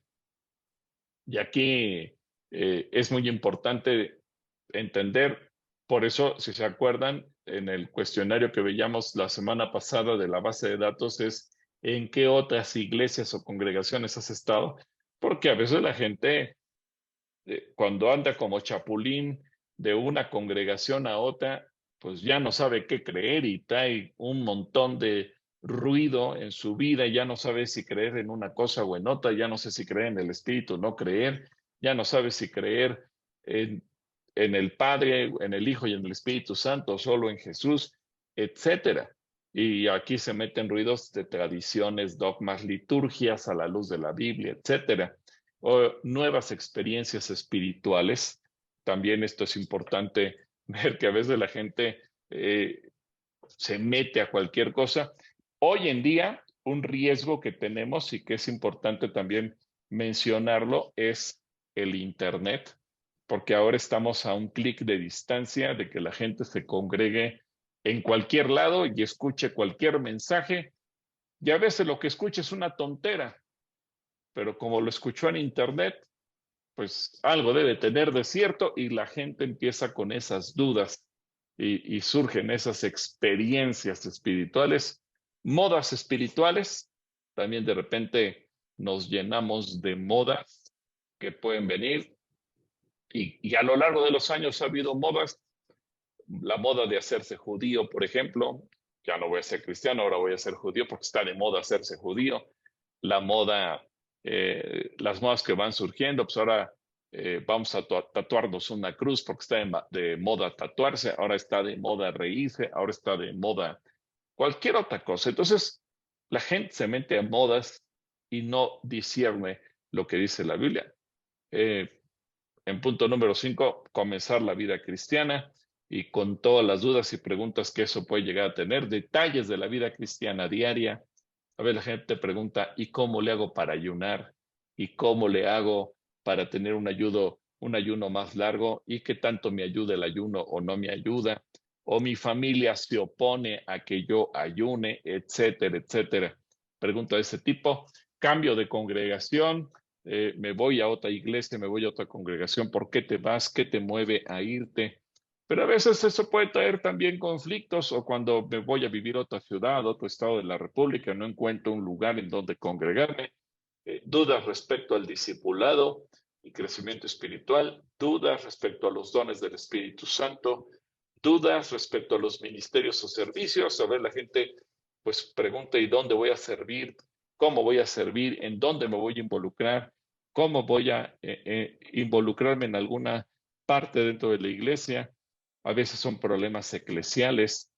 y aquí es muy importante entender, por eso, si se acuerdan, en el cuestionario que veíamos la semana pasada de la base de datos es en qué otras iglesias o congregaciones has estado, porque a veces la gente cuando anda como chapulín de una congregación a otra, pues ya no sabe qué creer y trae un montón de ruido en su vida, ya no sabe si creer en una cosa o en otra, ya no sé si creer en el Espíritu o no creer, ya no sabe si creer en el Padre, en el Hijo y en el Espíritu Santo, solo en Jesús, etcétera. Y aquí se meten ruidos de tradiciones, dogmas, liturgias a la luz de la Biblia, etcétera. O nuevas experiencias espirituales. También esto es importante ver que a veces la gente se mete a cualquier cosa. Hoy en día, un riesgo que tenemos y que es importante también mencionarlo es el Internet, porque ahora estamos a un clic de distancia de que la gente se congregue en cualquier lado y escuche cualquier mensaje. Y a veces lo que escucha es una tontera, pero como lo escuchó en Internet, pues algo debe tener de cierto y la gente empieza con esas dudas y surgen esas experiencias espirituales Modas espirituales, también de repente nos llenamos de modas que pueden venir y a lo largo de los años ha habido modas. La moda de hacerse judío, por ejemplo, ya no voy a ser cristiano, ahora voy a ser judío porque está de moda hacerse judío. La moda, las modas que van surgiendo, pues ahora vamos a tatuarnos una cruz porque está de moda tatuarse, ahora está de moda reírse, ahora está de moda cualquier otra cosa. Entonces, la gente se mete a modas y no discierne lo que dice la Biblia. En punto número 5, comenzar la vida cristiana y con todas las dudas y preguntas que eso puede llegar a tener, detalles de la vida cristiana diaria. A ver, la gente pregunta, ¿y cómo le hago para ayunar? ¿Y cómo le hago para tener un ayuno más largo? ¿Y qué tanto me ayuda el ayuno o no me ayuda? ¿O mi familia se opone a que yo ayune? Etcétera, etcétera. Pregunta de ese tipo. Cambio de congregación. Me voy a otra iglesia, me voy a otra congregación. ¿Por qué te vas? ¿Qué te mueve a irte? Pero a veces eso puede traer también conflictos, o cuando me voy a vivir a otra ciudad, otro estado de la República, no encuentro un lugar en donde congregarme. Dudas respecto al discipulado y crecimiento espiritual, dudas respecto a los dones del Espíritu Santo, dudas respecto a los ministerios o servicios. A ver, la gente pues pregunta, ¿y dónde voy a servir? ¿Cómo voy a servir? ¿En dónde me voy a involucrar? ¿Cómo voy a involucrarme en alguna parte dentro de la iglesia? A veces son problemas eclesiales.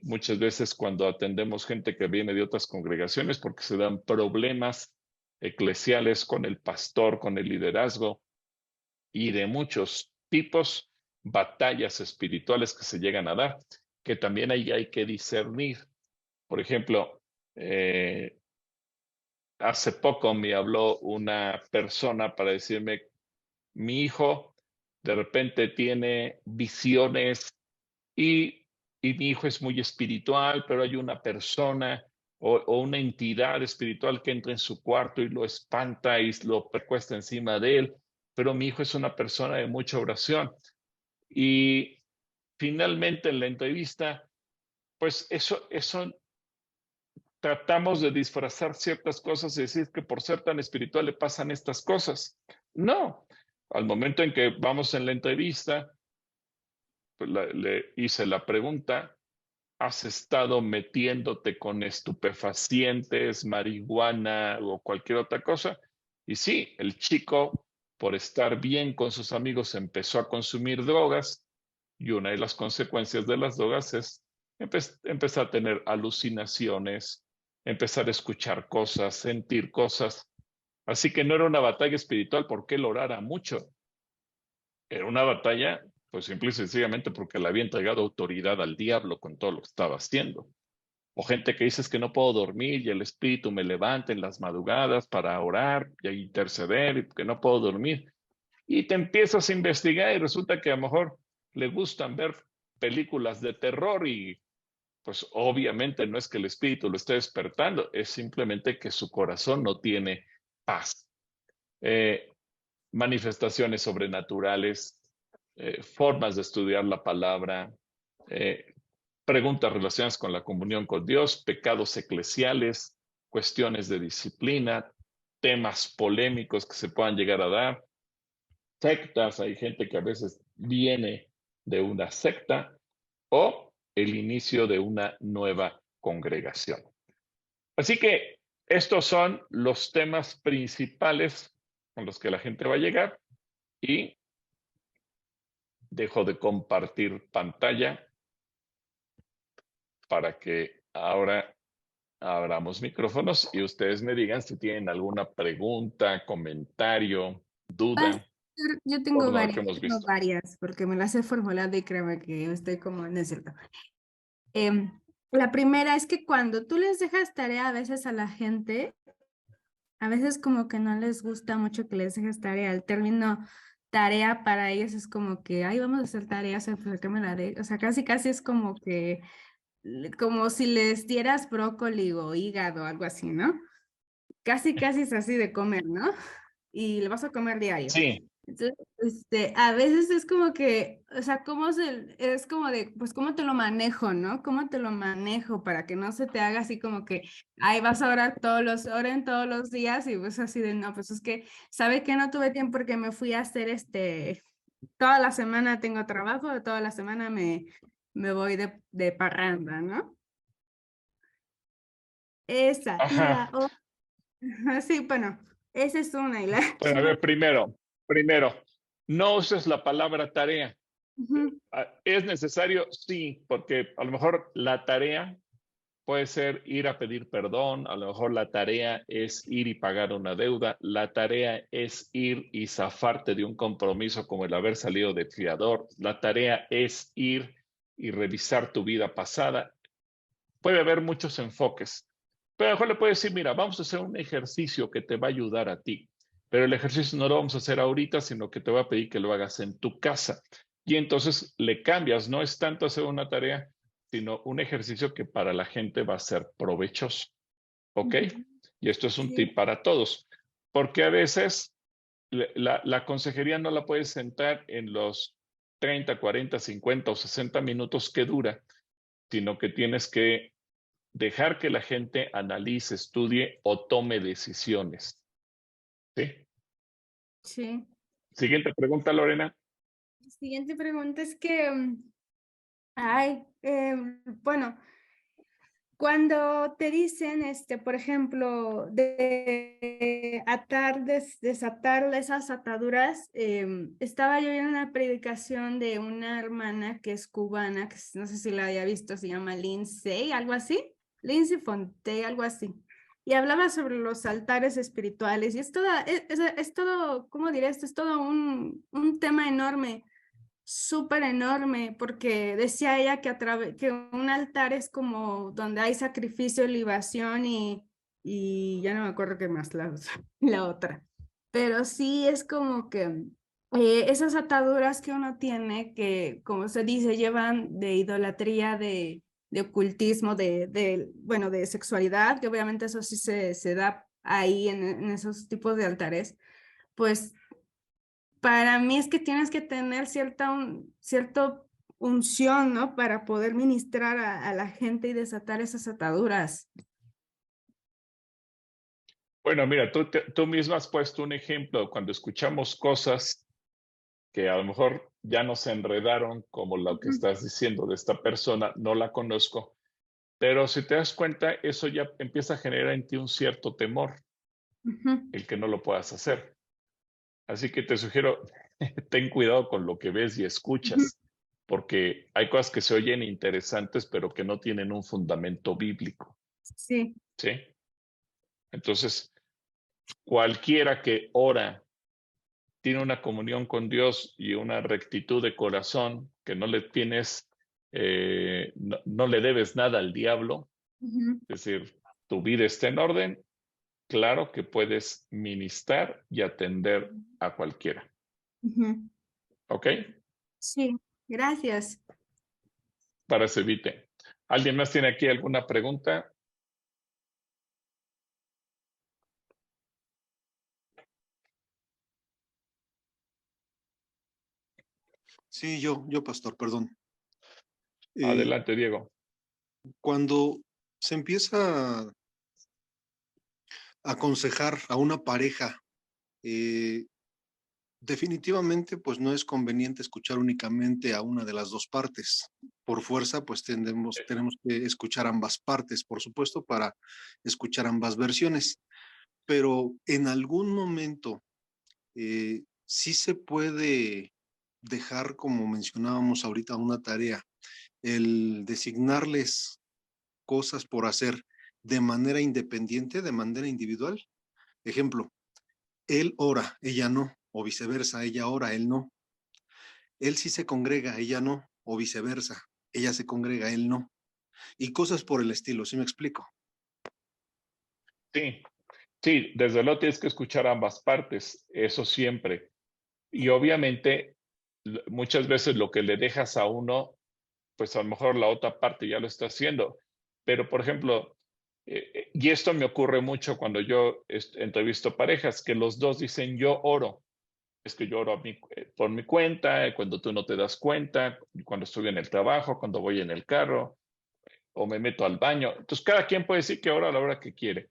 Muchas veces cuando atendemos gente que viene de otras congregaciones porque se dan problemas eclesiales con el pastor, con el liderazgo y de muchos tipos, batallas espirituales que se llegan a dar, que también ahí hay que discernir. Por ejemplo, hace poco me habló una persona para decirme, mi hijo de repente tiene visiones y mi hijo es muy espiritual, pero hay una persona o una entidad espiritual que entra en su cuarto y lo espanta y lo recuesta encima de él, pero mi hijo es una persona de mucha oración. Y finalmente en la entrevista, pues eso tratamos de disfrazar ciertas cosas y decir que por ser tan espiritual le pasan estas cosas. No, al momento en que vamos en la entrevista, pues le hice la pregunta, ¿has estado metiéndote con estupefacientes, marihuana o cualquier otra cosa? Y sí, el chico, por estar bien con sus amigos, empezó a consumir drogas y una de las consecuencias de las drogas es empezar a tener alucinaciones, empezar a escuchar cosas, sentir cosas. Así que no era una batalla espiritual porque él orara mucho. Era una batalla, pues simple y sencillamente porque le había entregado autoridad al diablo con todo lo que estaba haciendo. O gente que dice es que no puedo dormir y el espíritu me levanta en las madrugadas para orar y interceder y que no puedo dormir. Y te empiezas a investigar y resulta que a lo mejor le gustan ver películas de terror y pues obviamente no es que el espíritu lo esté despertando, es simplemente que su corazón no tiene paz. Manifestaciones sobrenaturales, formas de estudiar la palabra, preguntas relacionadas con la comunión con Dios, pecados eclesiales, cuestiones de disciplina, temas polémicos que se puedan llegar a dar, sectas, hay gente que a veces viene de una secta o el inicio de una nueva congregación. Así que estos son los temas principales con los que la gente va a llegar y dejo de compartir pantalla para que ahora abramos micrófonos y ustedes me digan si tienen alguna pregunta, comentario, duda. Yo tengo varias, porque me las he formulado y créeme que estoy como en cierto. La primera es que cuando tú les dejas tarea a veces a la gente, a veces como que no les gusta mucho que les dejes tarea. El término tarea para ellos es como que, ay, vamos a hacer tareas, pues que me la de. O sea, casi es como que, como si les dieras brócoli o hígado, algo así, ¿no? Casi es así de comer, ¿no? Y lo vas a comer diario. Sí. Entonces, a veces es como que, o sea, es como de, pues, ¿cómo te lo manejo, no? ¿Cómo te lo manejo para que no se te haga así como que, ay, vas a oren todos los días y pues así de, no, pues es que, ¿sabe que no tuve tiempo porque me fui a hacer toda la semana tengo trabajo, toda la semana me voy de parranda, ¿no? Esa, y la Ajá. otra, sí, bueno, esa es una, y la, Bueno, a ver, primero, no uses la palabra tarea. Ujú, ¿Es necesario? Sí, porque a lo mejor la tarea puede ser ir a pedir perdón, a lo mejor la tarea es ir y pagar una deuda, la tarea es ir y zafarte de un compromiso como el haber salido de fiador, la tarea es ir y revisar tu vida pasada. Puede haber muchos enfoques, pero a lo mejor le puedes decir, mira, vamos a hacer un ejercicio que te va a ayudar a ti, pero el ejercicio no lo vamos a hacer ahorita, sino que te voy a pedir que lo hagas en tu casa. Y entonces le cambias, no es tanto hacer una tarea, sino un ejercicio que para la gente va a ser provechoso. ¿Ok? ujú, Y esto es un sí, tip para todos, porque a veces la consejería no la puedes sentar en los 30, 40, 50 o 60 minutos que dura, sino que tienes que dejar que la gente analice, estudie o tome decisiones. ¿Sí? sí. Siguiente pregunta, Lorena. Siguiente pregunta es que, ay, bueno, cuando te dicen, por ejemplo, de desatar esas ataduras, estaba yo en una predicación de una hermana que es cubana, que no sé si la había visto, se llama Lindsay, algo así, Lindsay Fonte, algo así. Y hablaba sobre los altares espirituales y es todo, ¿cómo diré esto? Es todo un tema enorme, súper enorme, porque decía ella que un altar es como donde hay sacrificio, libación y ya no me acuerdo qué más la otra. Pero sí es como que esas ataduras que uno tiene, que como se dice, llevan de idolatría, de ocultismo, bueno, de sexualidad, que obviamente eso sí se da ahí en esos tipos de altares, pues para mí es que tienes que tener cierta unción, ¿no? Para poder ministrar a la gente y desatar esas ataduras. Bueno, mira, tú misma has puesto un ejemplo cuando escuchamos cosas que a lo mejor ya nos enredaron, como lo que Ujú, estás diciendo de esta persona, no la conozco, pero si te das cuenta, eso ya empieza a generar en ti un cierto temor, ujú, el que no lo puedas hacer. Así que te sugiero, ten cuidado con lo que ves y ujú. escuchas, porque hay cosas que se oyen interesantes, pero que no tienen un fundamento bíblico, Sí. ¿sí? Entonces, cualquiera que ora, tiene una comunión con Dios y una rectitud de corazón, que no le tienes, no le debes nada al diablo, Ujú, es decir, tu vida está en orden, claro que puedes ministrar y atender a cualquiera, ujú. ¿ok? Sí, gracias. Para servirte. ¿Alguien más tiene aquí alguna pregunta? Sí, yo, pastor, perdón. Eh, Adelante, Diego. Cuando se empieza a aconsejar a una pareja, eh, definitivamente, pues no es conveniente escuchar únicamente a una de las dos partes. Por fuerza, pues tenemos que escuchar ambas partes, por supuesto, para escuchar ambas versiones. Pero en algún momento sí se puede dejar, como mencionábamos ahorita, una tarea, el designarles cosas por hacer de manera independiente, de manera individual. Ejemplo, él ora, ella no, o viceversa, ella ora, él no. Él sí se congrega, ella no, o viceversa, ella se congrega, él no. Y cosas por el estilo, ¿sí me explico? Sí, sí, desde luego tienes que escuchar ambas partes, eso siempre. Y obviamente, muchas veces lo que le dejas a uno, pues a lo mejor la otra parte ya lo está haciendo. Pero, por ejemplo, y esto me ocurre mucho cuando yo entrevisto parejas, que los dos dicen yo oro, es que yo oro por mi cuenta, cuando tú no te das cuenta, cuando estoy en el trabajo, cuando voy en el carro, o me meto al baño. Entonces, cada quien puede decir que ora a la hora que quiere.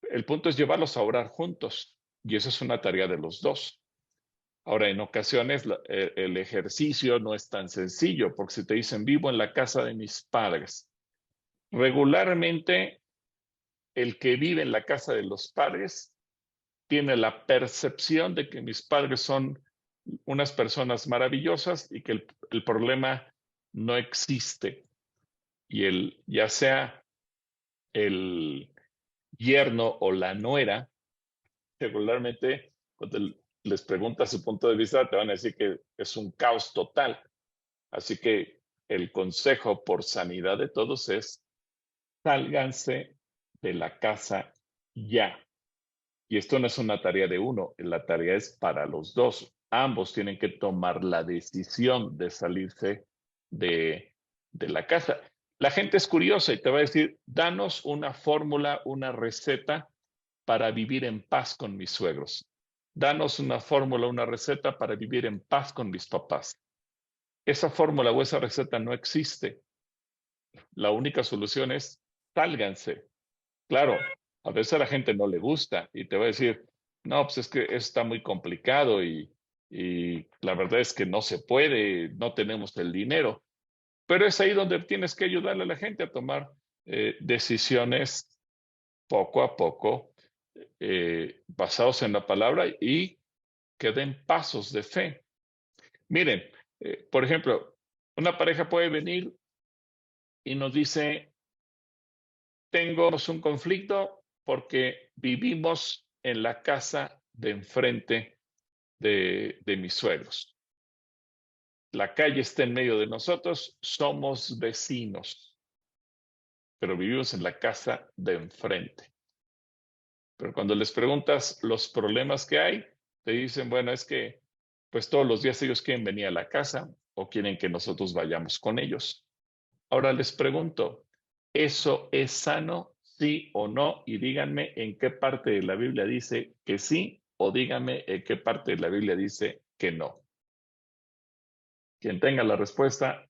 El punto es llevarlos a orar juntos, y eso es una tarea de los dos. Ahora, en ocasiones el ejercicio no es tan sencillo, porque si te dicen vivo en la casa de mis padres, regularmente el que vive en la casa de los padres tiene la percepción de que mis padres son unas personas maravillosas y que el problema no existe. Y ya sea el yerno o la nuera, regularmente cuando les preguntas su punto de vista te van a decir que es un caos total. Así que el consejo por sanidad de todos es: sálganse de la casa ya. Y esto no es una tarea de uno, la tarea es para los dos. Ambos tienen que tomar la decisión de salirse de la casa. La gente es curiosa y te va a decir: danos una fórmula, una receta para vivir en paz con mis suegros. Danos una fórmula, una receta para vivir en paz con mis papás. Esa fórmula o esa receta no existe. La única solución es: sálganse. Claro, a veces a la gente no le gusta y te va a decir: no, pues es que está muy complicado y la verdad es que no se puede, no tenemos el dinero. Pero es ahí donde tienes que ayudarle a la gente a tomar decisiones poco a poco, basados en la palabra y que den pasos de fe. Miren, por ejemplo, una pareja puede venir y nos dice: tenemos un conflicto porque vivimos en la casa de enfrente de mis suegros. La calle está en medio de nosotros, somos vecinos, pero vivimos en la casa de enfrente. Pero cuando les preguntas los problemas que hay, te dicen: bueno, es que pues todos los días ellos quieren venir a la casa o quieren que nosotros vayamos con ellos. Ahora les pregunto, ¿eso es sano, sí o no? Y díganme en qué parte de la Biblia dice que sí, o díganme en qué parte de la Biblia dice que no. Quien tenga la respuesta,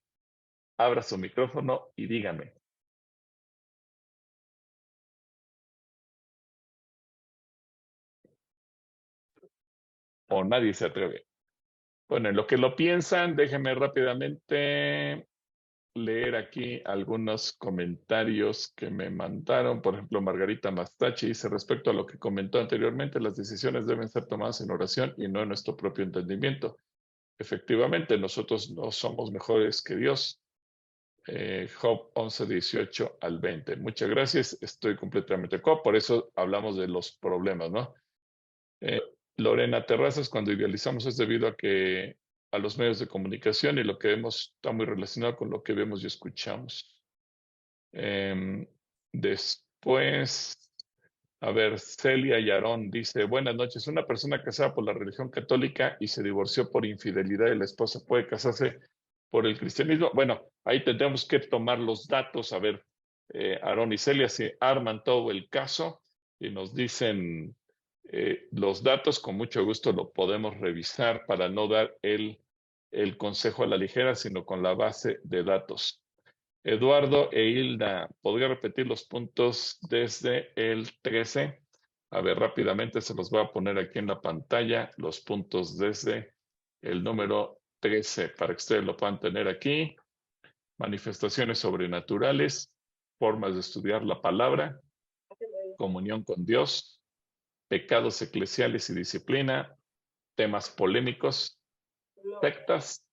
abra su micrófono y dígame. O nadie se atreve. Bueno, en lo que lo piensan, déjenme rápidamente leer aquí algunos comentarios que me mandaron. Por ejemplo, Margarita Mastachi dice: respecto a lo que comentó anteriormente, las decisiones deben ser tomadas en oración y no en nuestro propio entendimiento. Efectivamente, nosotros no somos mejores que Dios. Job 11, 18 al 20. Muchas gracias, estoy completamente de acuerdo. Por eso hablamos de los problemas, ¿no? Lorena Terrazas: cuando idealizamos es debido a los medios de comunicación y lo que vemos está muy relacionado con lo que vemos y escuchamos. Después, a ver, Celia Yarón dice: buenas noches, una persona casada por la religión católica y se divorció por infidelidad y la esposa puede casarse por el cristianismo. Bueno, ahí tendremos que tomar los datos, a ver, Aarón y Celia se arman todo el caso y nos dicen los datos. Con mucho gusto lo podemos revisar para no dar el consejo a la ligera, sino con la base de datos. Eduardo e Hilda, ¿podría repetir los puntos desde el 13? A ver, rápidamente se los voy a poner aquí en la pantalla, los puntos desde el número 13, para que ustedes lo puedan tener aquí. Manifestaciones sobrenaturales, formas de estudiar la palabra, comunión con Dios, pecados eclesiales y disciplina, temas polémicos, sectas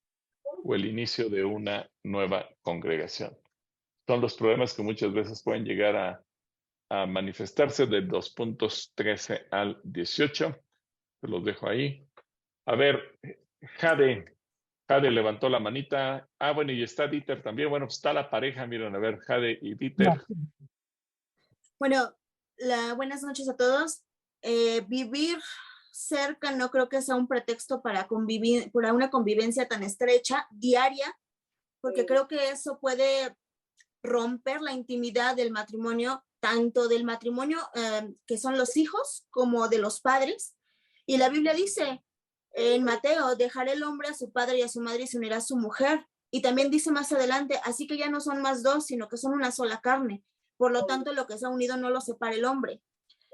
o el inicio de una nueva congregación. Son los problemas que muchas veces pueden llegar a manifestarse de los puntos 13 al 18. Se los dejo ahí. A ver, Jade levantó la manita. Ah, bueno, y está Dieter también. Bueno, pues está la pareja. Miren, a ver, Jade y Dieter. Bueno, buenas noches a todos. Vivir cerca no creo que sea un pretexto para convivir, para una convivencia tan estrecha, diaria, porque creo que eso puede romper la intimidad del matrimonio, tanto del matrimonio que son los hijos como de los padres. Y la Biblia dice, En Mateo, dejará el hombre a su padre y a su madre y se unirá a su mujer. Y también dice más adelante, así que ya no son más dos, sino que son una sola carne. Por lo tanto, lo que se ha unido no lo separa el hombre.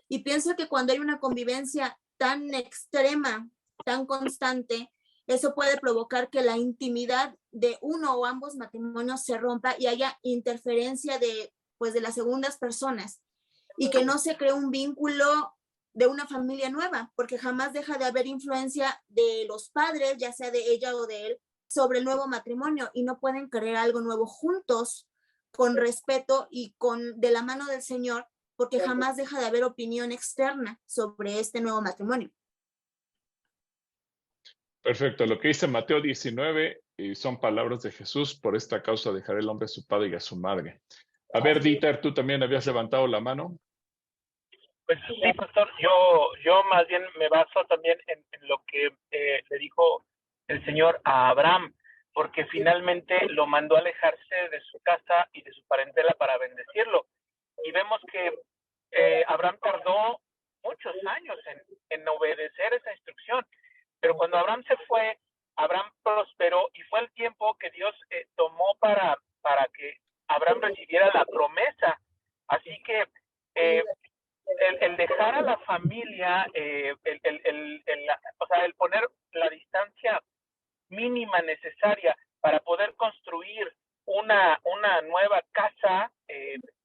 Y pienso que cuando hay una convivencia tan extrema, tan constante, eso puede provocar que la intimidad de uno o ambos matrimonios se rompa y haya interferencia de las segundas personas y que no se cree un vínculo de una familia nueva, porque jamás deja de haber influencia de los padres, ya sea de ella o de él, sobre el nuevo matrimonio y no pueden crear algo nuevo juntos, con respeto y de la mano del Señor, porque jamás deja de haber opinión externa sobre este nuevo matrimonio. Perfecto. Lo que dice Mateo 19 son palabras de Jesús. Por esta causa dejará el hombre a su padre y a su madre. A ver, Dieter, tú también habías levantado la mano. Pues sí, pastor, yo más bien me baso también en lo que le dijo el Señor a Abraham, porque finalmente lo mandó a alejarse de su casa y de su parentela para bendecirlo. Y vemos que Abraham tardó muchos años en obedecer esa instrucción, pero cuando Abraham se fue, Abraham prosperó y fue el tiempo que Dios tomó para que Abraham recibiera la promesa. Así que el dejar a la familia, o sea, el poner la distancia mínima necesaria para poder construir una nueva casa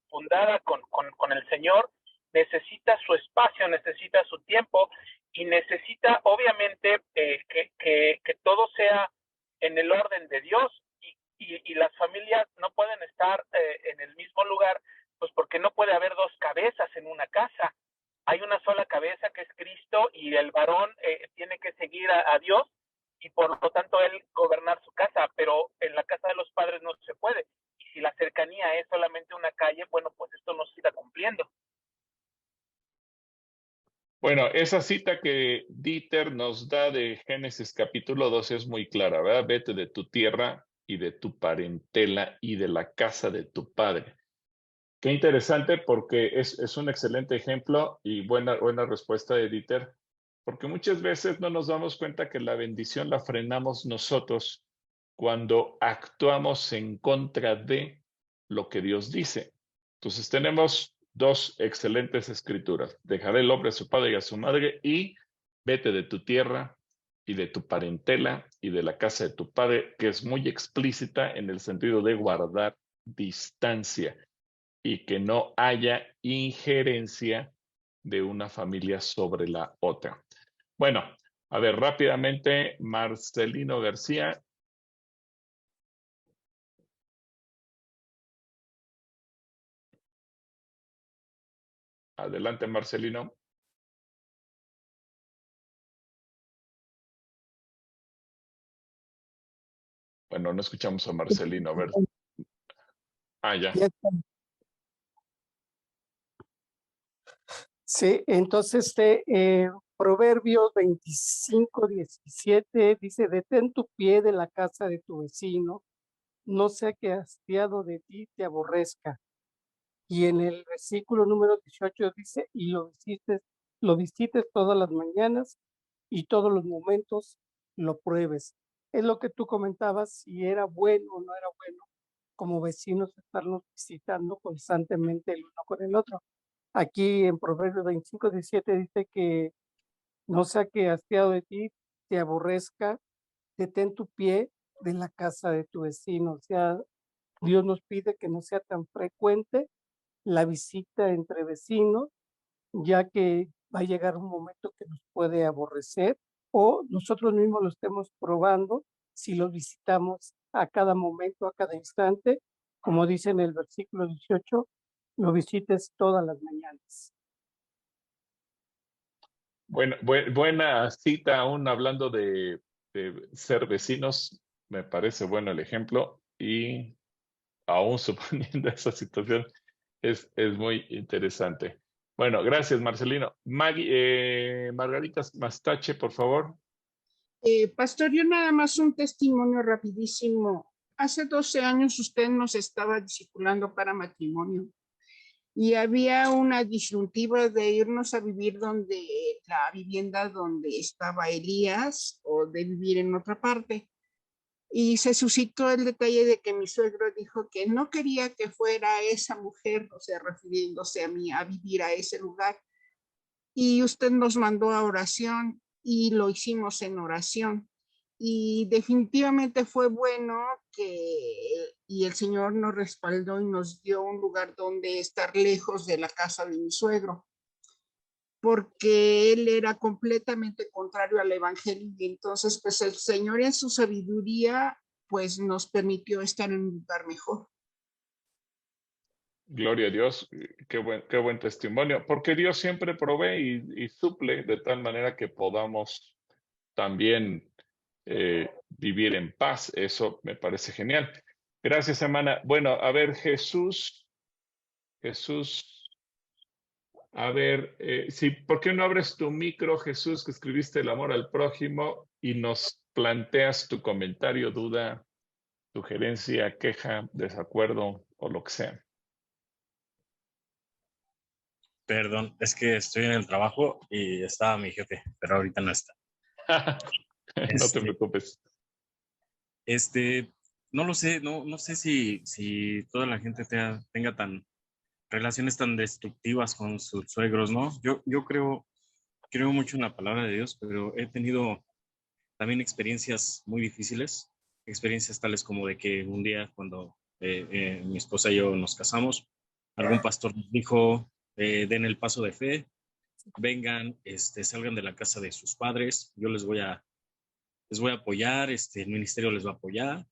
fundada con el Señor, necesita su espacio, necesita su tiempo y necesita obviamente que todo sea en el orden de Dios y las familias no pueden estar en el mismo lugar, pues porque no puede haber dos cabezas en una casa. Hay una sola cabeza que es Cristo y el varón tiene que seguir a Dios y por lo tanto él gobernar su casa, pero en la casa de los padres no se puede. Y si la cercanía es solamente una calle, bueno, pues esto no se está cumpliendo. Bueno, esa cita que Dieter nos da de Génesis capítulo 2 es muy clara, ¿verdad? Vete de tu tierra y de tu parentela y de la casa de tu padre. Qué interesante porque es un excelente ejemplo y buena respuesta de Dieter, porque muchas veces no nos damos cuenta que la bendición la frenamos nosotros cuando actuamos en contra de lo que Dios dice. Entonces tenemos dos excelentes escrituras. Dejaré el hombre a su padre y a su madre y vete de tu tierra y de tu parentela y de la casa de tu padre, que es muy explícita en el sentido de guardar distancia y que no haya injerencia de una familia sobre la otra. Bueno, a ver, rápidamente, Marcelino García. Adelante, Marcelino. Bueno, no escuchamos a Marcelino. A ver. Ya. Sí, entonces Proverbios 25:17 dice, detén tu pie de la casa de tu vecino, no sea que hastiado de ti te aborrezca. Y en el versículo número 18 dice, y lo visites todas las mañanas y todos los momentos lo pruebes. Es lo que tú comentabas, si era bueno o no era bueno, como vecinos estarnos visitando constantemente el uno con el otro. Aquí en Proverbios 25:17 dice que no sea que hastiado de ti te aborrezca, detén tu pie de la casa de tu vecino. O sea, Dios nos pide que no sea tan frecuente la visita entre vecinos, ya que va a llegar un momento que nos puede aborrecer o nosotros mismos lo estemos probando si los visitamos a cada momento, a cada instante, como dice en el versículo 18, lo visites todas las mañanas. Bueno, buena cita, aún hablando de ser vecinos, me parece bueno el ejemplo y aún suponiendo esa situación es muy interesante. Bueno, gracias Marcelino. Margarita Mastache, por favor. Pastor, yo nada más un testimonio rapidísimo. Hace 12 años usted nos estaba discipulando para matrimonio y había una disyuntiva de irnos a vivir donde la vivienda donde estaba Elías o de vivir en otra parte. Y se suscitó el detalle de que mi suegro dijo que no quería que fuera esa mujer, o sea, refiriéndose a mí, a vivir a ese lugar. Y usted nos mandó a oración y lo hicimos en oración. Y definitivamente fue bueno y el Señor nos respaldó y nos dio un lugar donde estar lejos de la casa de mi suegro, porque él era completamente contrario al evangelio y entonces pues el Señor en su sabiduría pues nos permitió estar en un lugar mejor. Gloria a Dios, qué buen testimonio, porque Dios siempre provee y suple de tal manera que podamos también vivir en paz. Eso me parece genial. Gracias, hermana. Bueno, a ver, Jesús, a ver, sí, ¿por qué no abres tu micro, Jesús, que escribiste el amor al prójimo y nos planteas tu comentario, duda, sugerencia, queja, desacuerdo o lo que sea? Perdón, es que estoy en el trabajo y estaba mi jefe, pero ahorita no está. No te preocupes. No lo sé, no sé si toda la gente tenga relaciones tan destructivas con sus suegros, ¿no? Yo creo mucho en la palabra de Dios, pero he tenido también experiencias muy difíciles, experiencias tales como de que un día cuando mi esposa y yo nos casamos, algún pastor nos dijo, den el paso de fe, vengan, salgan de la casa de sus padres, yo les voy a apoyar, el ministerio les va a apoyar.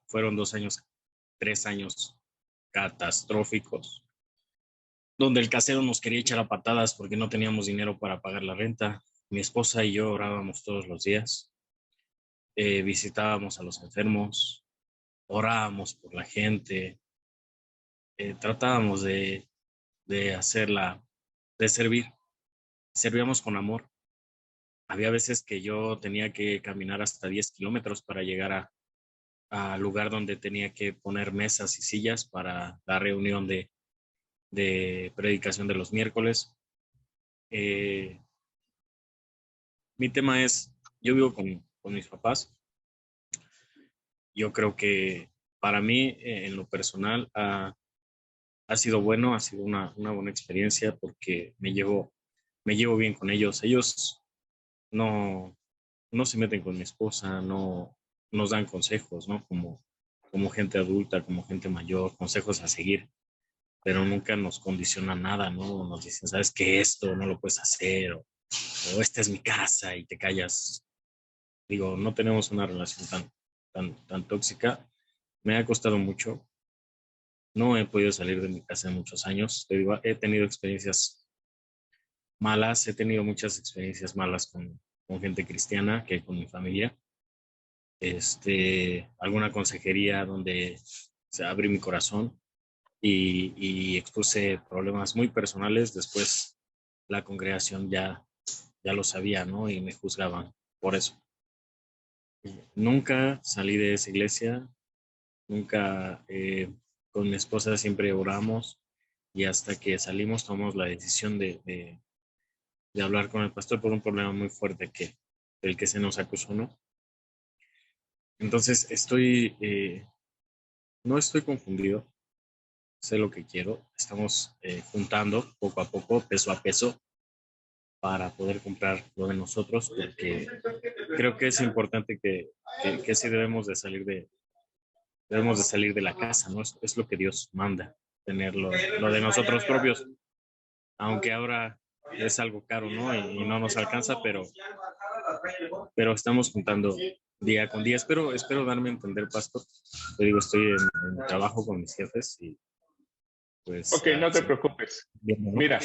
Fueron 3 años catastróficos, donde el casero nos quería echar a patadas porque no teníamos dinero para pagar la renta. Mi esposa y yo orábamos todos los días, visitábamos a los enfermos, orábamos por la gente, tratábamos de servir, servíamos con amor. Había veces que yo tenía que caminar hasta 10 kilómetros para llegar al lugar donde tenía que poner mesas y sillas para la reunión de predicación de los miércoles. Mi tema es, yo vivo con mis papás. Yo creo que para mí, en lo personal, ha sido bueno, ha sido una buena experiencia porque me llevo bien con ellos. Ellos no se meten con mi esposa, no nos dan consejos, ¿no? Como gente adulta, como gente mayor, consejos a seguir, pero nunca nos condicionan nada, ¿no? Nos dicen, ¿sabes qué? Esto no lo puedes hacer, o esta es mi casa y te callas. Digo, no tenemos una relación tan tóxica. Me ha costado mucho. No he podido salir de mi casa en muchos años. Te digo, he tenido experiencias malas, he tenido muchas experiencias malas con gente cristiana que con mi familia. Alguna consejería donde abrí mi corazón y expuse problemas muy personales. Después la congregación ya lo sabía, ¿no? Y me juzgaban por eso. Nunca salí de esa iglesia, nunca, con mi esposa siempre oramos y hasta que salimos tomamos la decisión de hablar con el pastor por un problema muy fuerte del que se nos acusó, ¿no? Entonces no estoy confundido, sé lo que quiero, estamos juntando poco a poco, peso a peso, para poder comprar lo de nosotros, porque creo que es importante que sí debemos de salir de la casa, ¿no? Es lo que Dios manda, tener lo de nosotros propios, aunque ahora es algo caro, ¿no? Y no nos alcanza, pero estamos juntando día con día. Espero darme a entender, pastor. Te digo, estoy en trabajo con mis jefes y pues... Ok, no te preocupes. Mira,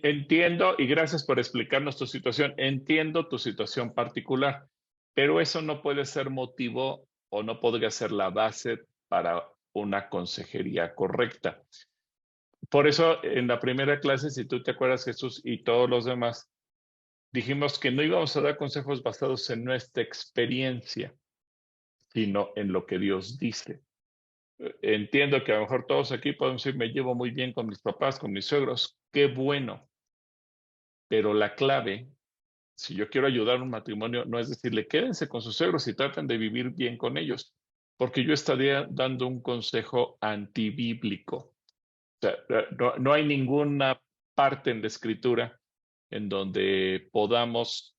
entiendo y gracias por explicarnos tu situación. Entiendo tu situación particular, pero eso no puede ser motivo o no podría ser la base para una consejería correcta. Por eso, en la primera clase, si tú te acuerdas, Jesús, y todos los demás, dijimos que no íbamos a dar consejos basados en nuestra experiencia, sino en lo que Dios dice. entiendo que a lo mejor todos aquí podemos decir, me llevo muy bien con mis papás, con mis suegros, qué bueno, pero la clave, si yo quiero ayudar a un matrimonio, no es decirle, quédense con sus suegros y traten de vivir bien con ellos, porque yo estaría dando un consejo antibíblico. O sea, no hay ninguna parte en la Escritura en donde podamos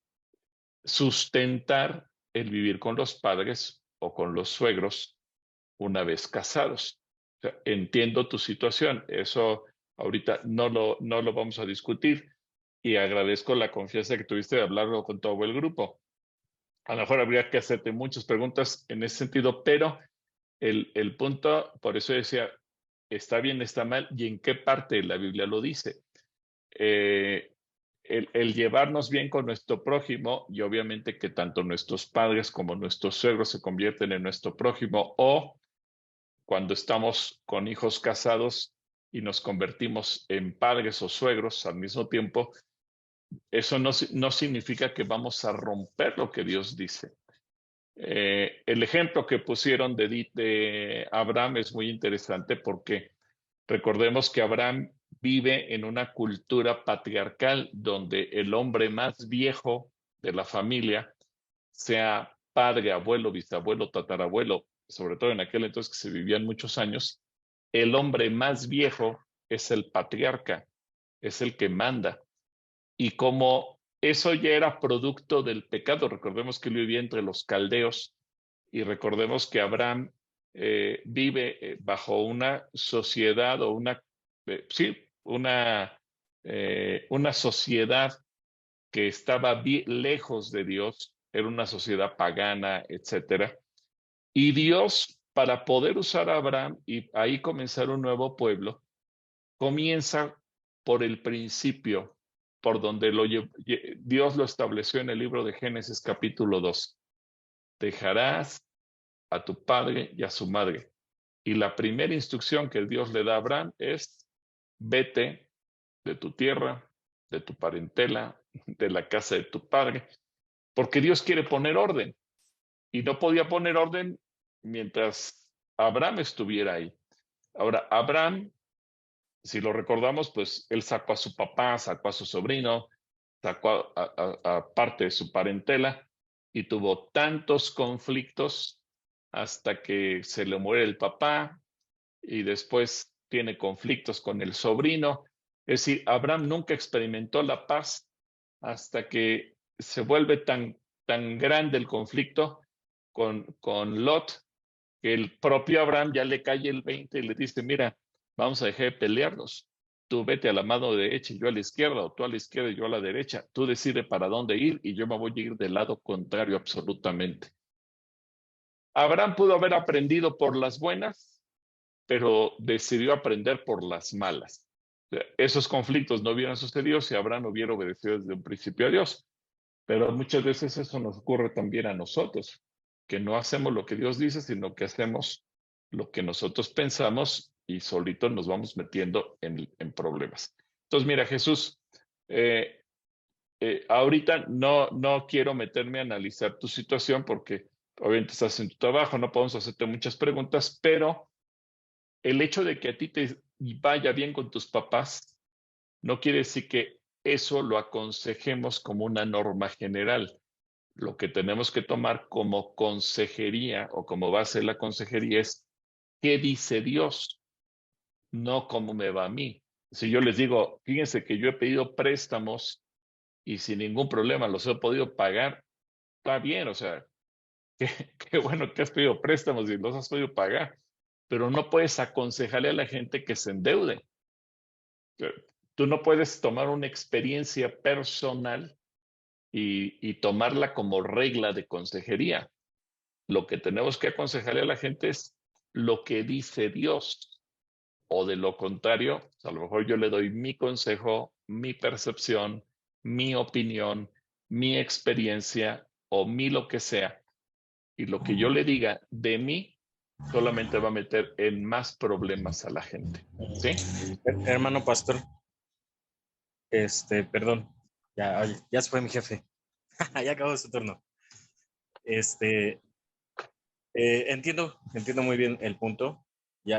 sustentar el vivir con los padres o con los suegros una vez casados. O sea, entiendo tu situación, eso ahorita no lo vamos a discutir y agradezco la confianza que tuviste de hablarlo con todo el grupo. A lo mejor habría que hacerte muchas preguntas en ese sentido, pero el punto, por eso decía, está bien, está mal, y en qué parte de la Biblia lo dice. El llevarnos bien con nuestro prójimo, y obviamente que tanto nuestros padres como nuestros suegros se convierten en nuestro prójimo, o cuando estamos con hijos casados y nos convertimos en padres o suegros al mismo tiempo, eso no significa que vamos a romper lo que Dios dice. El ejemplo que pusieron de Abraham es muy interesante porque recordemos que Abraham vive en una cultura patriarcal donde el hombre más viejo de la familia, sea padre, abuelo, bisabuelo, tatarabuelo, sobre todo en aquel entonces que se vivían muchos años, el hombre más viejo es el patriarca, es el que manda. Y como eso ya era producto del pecado, recordemos que él vivía entre los caldeos y recordemos que Abraham vive bajo una sociedad o una sociedad que estaba lejos de Dios, era una sociedad pagana, etcétera. Y Dios, para poder usar a Abraham y ahí comenzar un nuevo pueblo, comienza por el principio, por donde Dios lo estableció en el libro de Génesis capítulo 2. Dejarás a tu padre y a su madre. Y la primera instrucción que Dios le da a Abraham es, vete de tu tierra, de tu parentela, de la casa de tu padre, porque Dios quiere poner orden. Y no podía poner orden mientras Abraham estuviera ahí. Ahora, Abraham, si lo recordamos, pues él sacó a su papá, sacó a su sobrino, sacó a parte de su parentela y tuvo tantos conflictos hasta que se le muere el papá y después tiene conflictos con el sobrino. Es decir, Abraham nunca experimentó la paz hasta que se vuelve tan grande el conflicto con Lot, que el propio Abraham ya le cae el 20 y le dice, mira, vamos a dejar de pelearnos. Tú vete a la mano derecha y yo a la izquierda, o tú a la izquierda y yo a la derecha. Tú decides para dónde ir y yo me voy a ir del lado contrario absolutamente. Abraham pudo haber aprendido por las buenas, pero decidió aprender por las malas. Esos conflictos no hubieran sucedido si Abraham hubiera obedecido desde un principio a Dios. Pero muchas veces eso nos ocurre también a nosotros, que no hacemos lo que Dios dice, sino que hacemos lo que nosotros pensamos y solitos nos vamos metiendo en problemas. Entonces, mira, Jesús, ahorita no quiero meterme a analizar tu situación porque obviamente estás en tu trabajo, no podemos hacerte muchas preguntas, pero el hecho de que a ti te vaya bien con tus papás no quiere decir que eso lo aconsejemos como una norma general. Lo que tenemos que tomar como consejería o como base de la consejería es qué dice Dios, no cómo me va a mí. Si yo les digo, fíjense que yo he pedido préstamos y sin ningún problema los he podido pagar, está bien, o sea, qué bueno que has pedido préstamos y los has podido pagar, pero no puedes aconsejarle a la gente que se endeude. Tú no puedes tomar una experiencia personal y tomarla como regla de consejería. Lo que tenemos que aconsejarle a la gente es lo que dice Dios, o de lo contrario, a lo mejor yo le doy mi consejo, mi percepción, mi opinión, mi experiencia o mi lo que sea, y lo que yo le diga de mí solamente va a meter en más problemas a la gente. ¿Sí? Hermano pastor, perdón, ya se fue mi jefe. Ya acabó su turno. Entiendo muy bien el punto.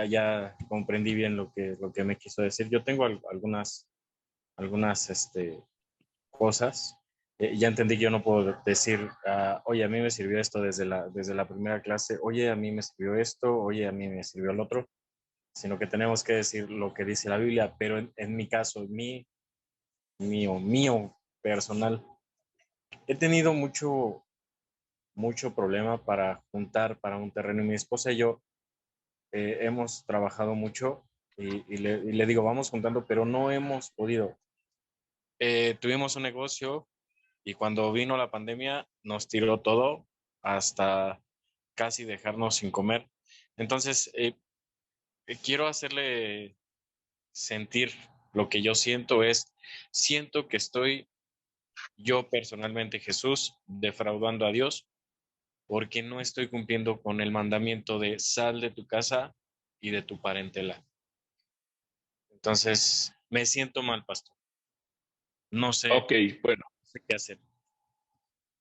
ya comprendí bien lo que me quiso decir. Yo tengo algunas cosas. Ya entendí que yo no puedo decir, oye, a mí me sirvió esto desde la primera clase, oye, a mí me sirvió esto, oye, a mí me sirvió el otro, sino que tenemos que decir lo que dice la Biblia, pero en mi caso, mío personal, he tenido mucho problema para juntar para un terreno, y mi esposa y yo hemos trabajado mucho y le digo, vamos juntando, pero no hemos podido. Tuvimos un negocio y cuando vino la pandemia nos tiró todo hasta casi dejarnos sin comer. Entonces, quiero hacerle sentir lo que yo siento que estoy yo personalmente, Jesús, defraudando a Dios porque no estoy cumpliendo con el mandamiento de sal de tu casa y de tu parentela. Entonces, me siento mal, pastor. No sé, bueno. No sé qué hacer.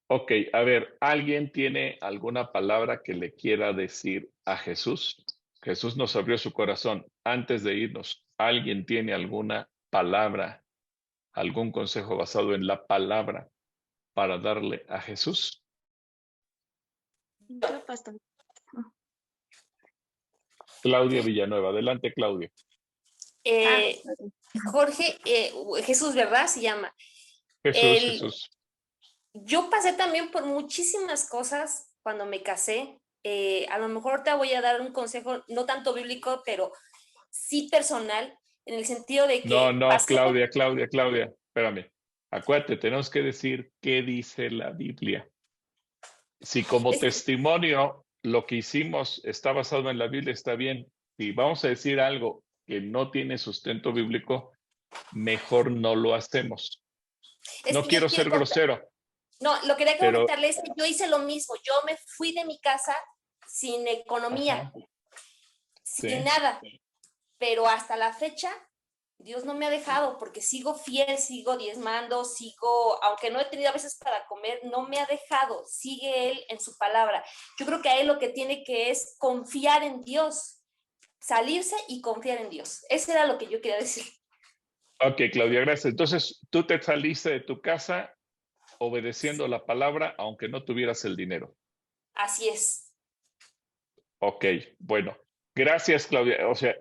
Ok, a ver, ¿alguien tiene alguna palabra que le quiera decir a Jesús? Jesús nos abrió su corazón. Antes de irnos, ¿alguien tiene alguna palabra, algún consejo basado en la palabra para darle a Jesús? Yo, pastor. Claudia Villanueva. Adelante, Claudia. Jorge, Jesús, ¿verdad? Se llama. Jesús. Yo pasé también por muchísimas cosas cuando me casé. A lo mejor te voy a dar un consejo, no tanto bíblico, pero sí personal, en el sentido de que... No, Claudia. Espérame. Acuérdate, tenemos que decir qué dice la Biblia. Si como testimonio lo que hicimos está basado en la Biblia, está bien. Si vamos a decir algo que no tiene sustento bíblico, mejor no lo hacemos. No quiero ser grosero. No, lo que quería comentarle es que yo hice lo mismo. Yo me fui de mi casa sin economía, sin nada. Pero hasta la fecha, Dios no me ha dejado porque sigo fiel, sigo diezmando, aunque no he tenido a veces para comer, no me ha dejado. Sigue Él en su palabra. Yo creo que a Él lo que tiene que es confiar en Dios, salirse y confiar en Dios. Eso era lo que yo quería decir. Ok, Claudia, gracias. Entonces, tú te saliste de tu casa obedeciendo la palabra, aunque no tuvieras el dinero. Así es. Ok, bueno. Gracias, Claudia. O sea,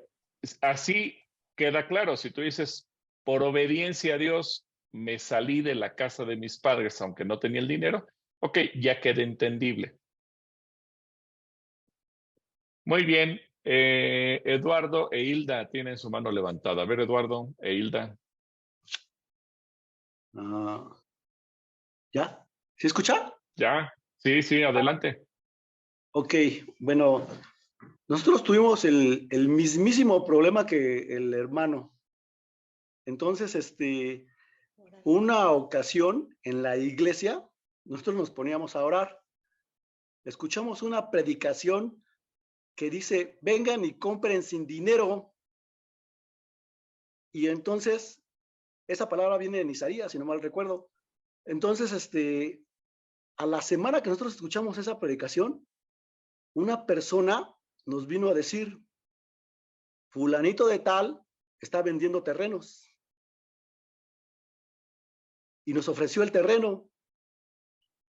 así queda claro. Si tú dices, por obediencia a Dios, me salí de la casa de mis padres, aunque no tenía el dinero, ok, ya queda entendible. Muy bien. Eduardo e Hilda tienen su mano levantada. A ver, Eduardo e Hilda. ¿Ya? ¿Sí escucha? Ya, sí, adelante. Ok, bueno, nosotros tuvimos el mismísimo problema que el hermano. Entonces, una ocasión en la iglesia, nosotros nos poníamos a orar. Escuchamos una predicación que dice, vengan y compren sin dinero. Y entonces, esa palabra viene en Isaías, si no mal recuerdo. Entonces, a la semana que nosotros escuchamos esa predicación, una persona nos vino a decir, fulanito de tal está vendiendo terrenos. Y nos ofreció el terreno.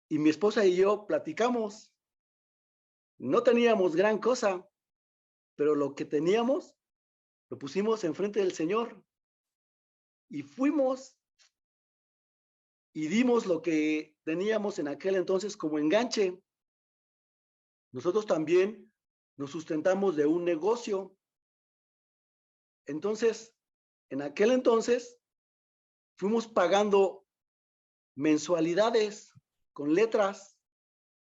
Y mi esposa y yo platicamos. No teníamos gran cosa, pero lo que teníamos lo pusimos enfrente del Señor. Y fuimos y dimos lo que teníamos en aquel entonces como enganche. Nosotros también nos sustentamos de un negocio. Entonces, en aquel entonces, fuimos pagando mensualidades con letras.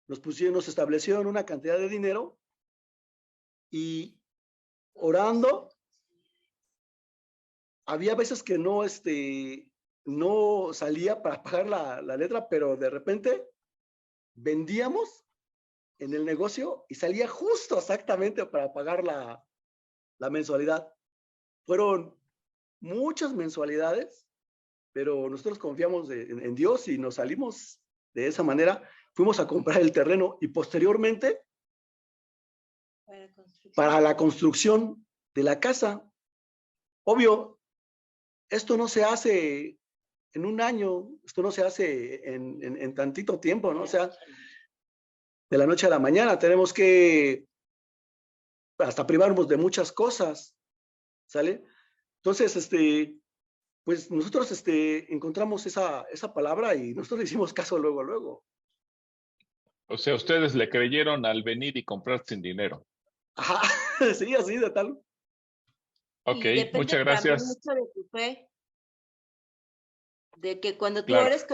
Nos establecieron una cantidad de dinero y orando, había veces que no salía para pagar la letra, pero de repente vendíamos en el negocio y salía justo exactamente para pagar la mensualidad. Fueron muchas mensualidades, pero nosotros confiamos en Dios y nos salimos de esa manera. Fuimos a comprar el terreno y posteriormente para la construcción de la casa. Obvio, esto no se hace en un año, esto no se hace en tantito tiempo, ¿no? O sea, de la noche a la mañana tenemos que hasta privarnos de muchas cosas, ¿sale? Entonces, pues nosotros encontramos esa palabra y nosotros le hicimos caso luego. O sea, ustedes le creyeron al venir y comprar sin dinero. Ajá, sí, así de tal. Ok, Y depende muchas también gracias. mucho de tu fe, de que cuando tú Claro. ores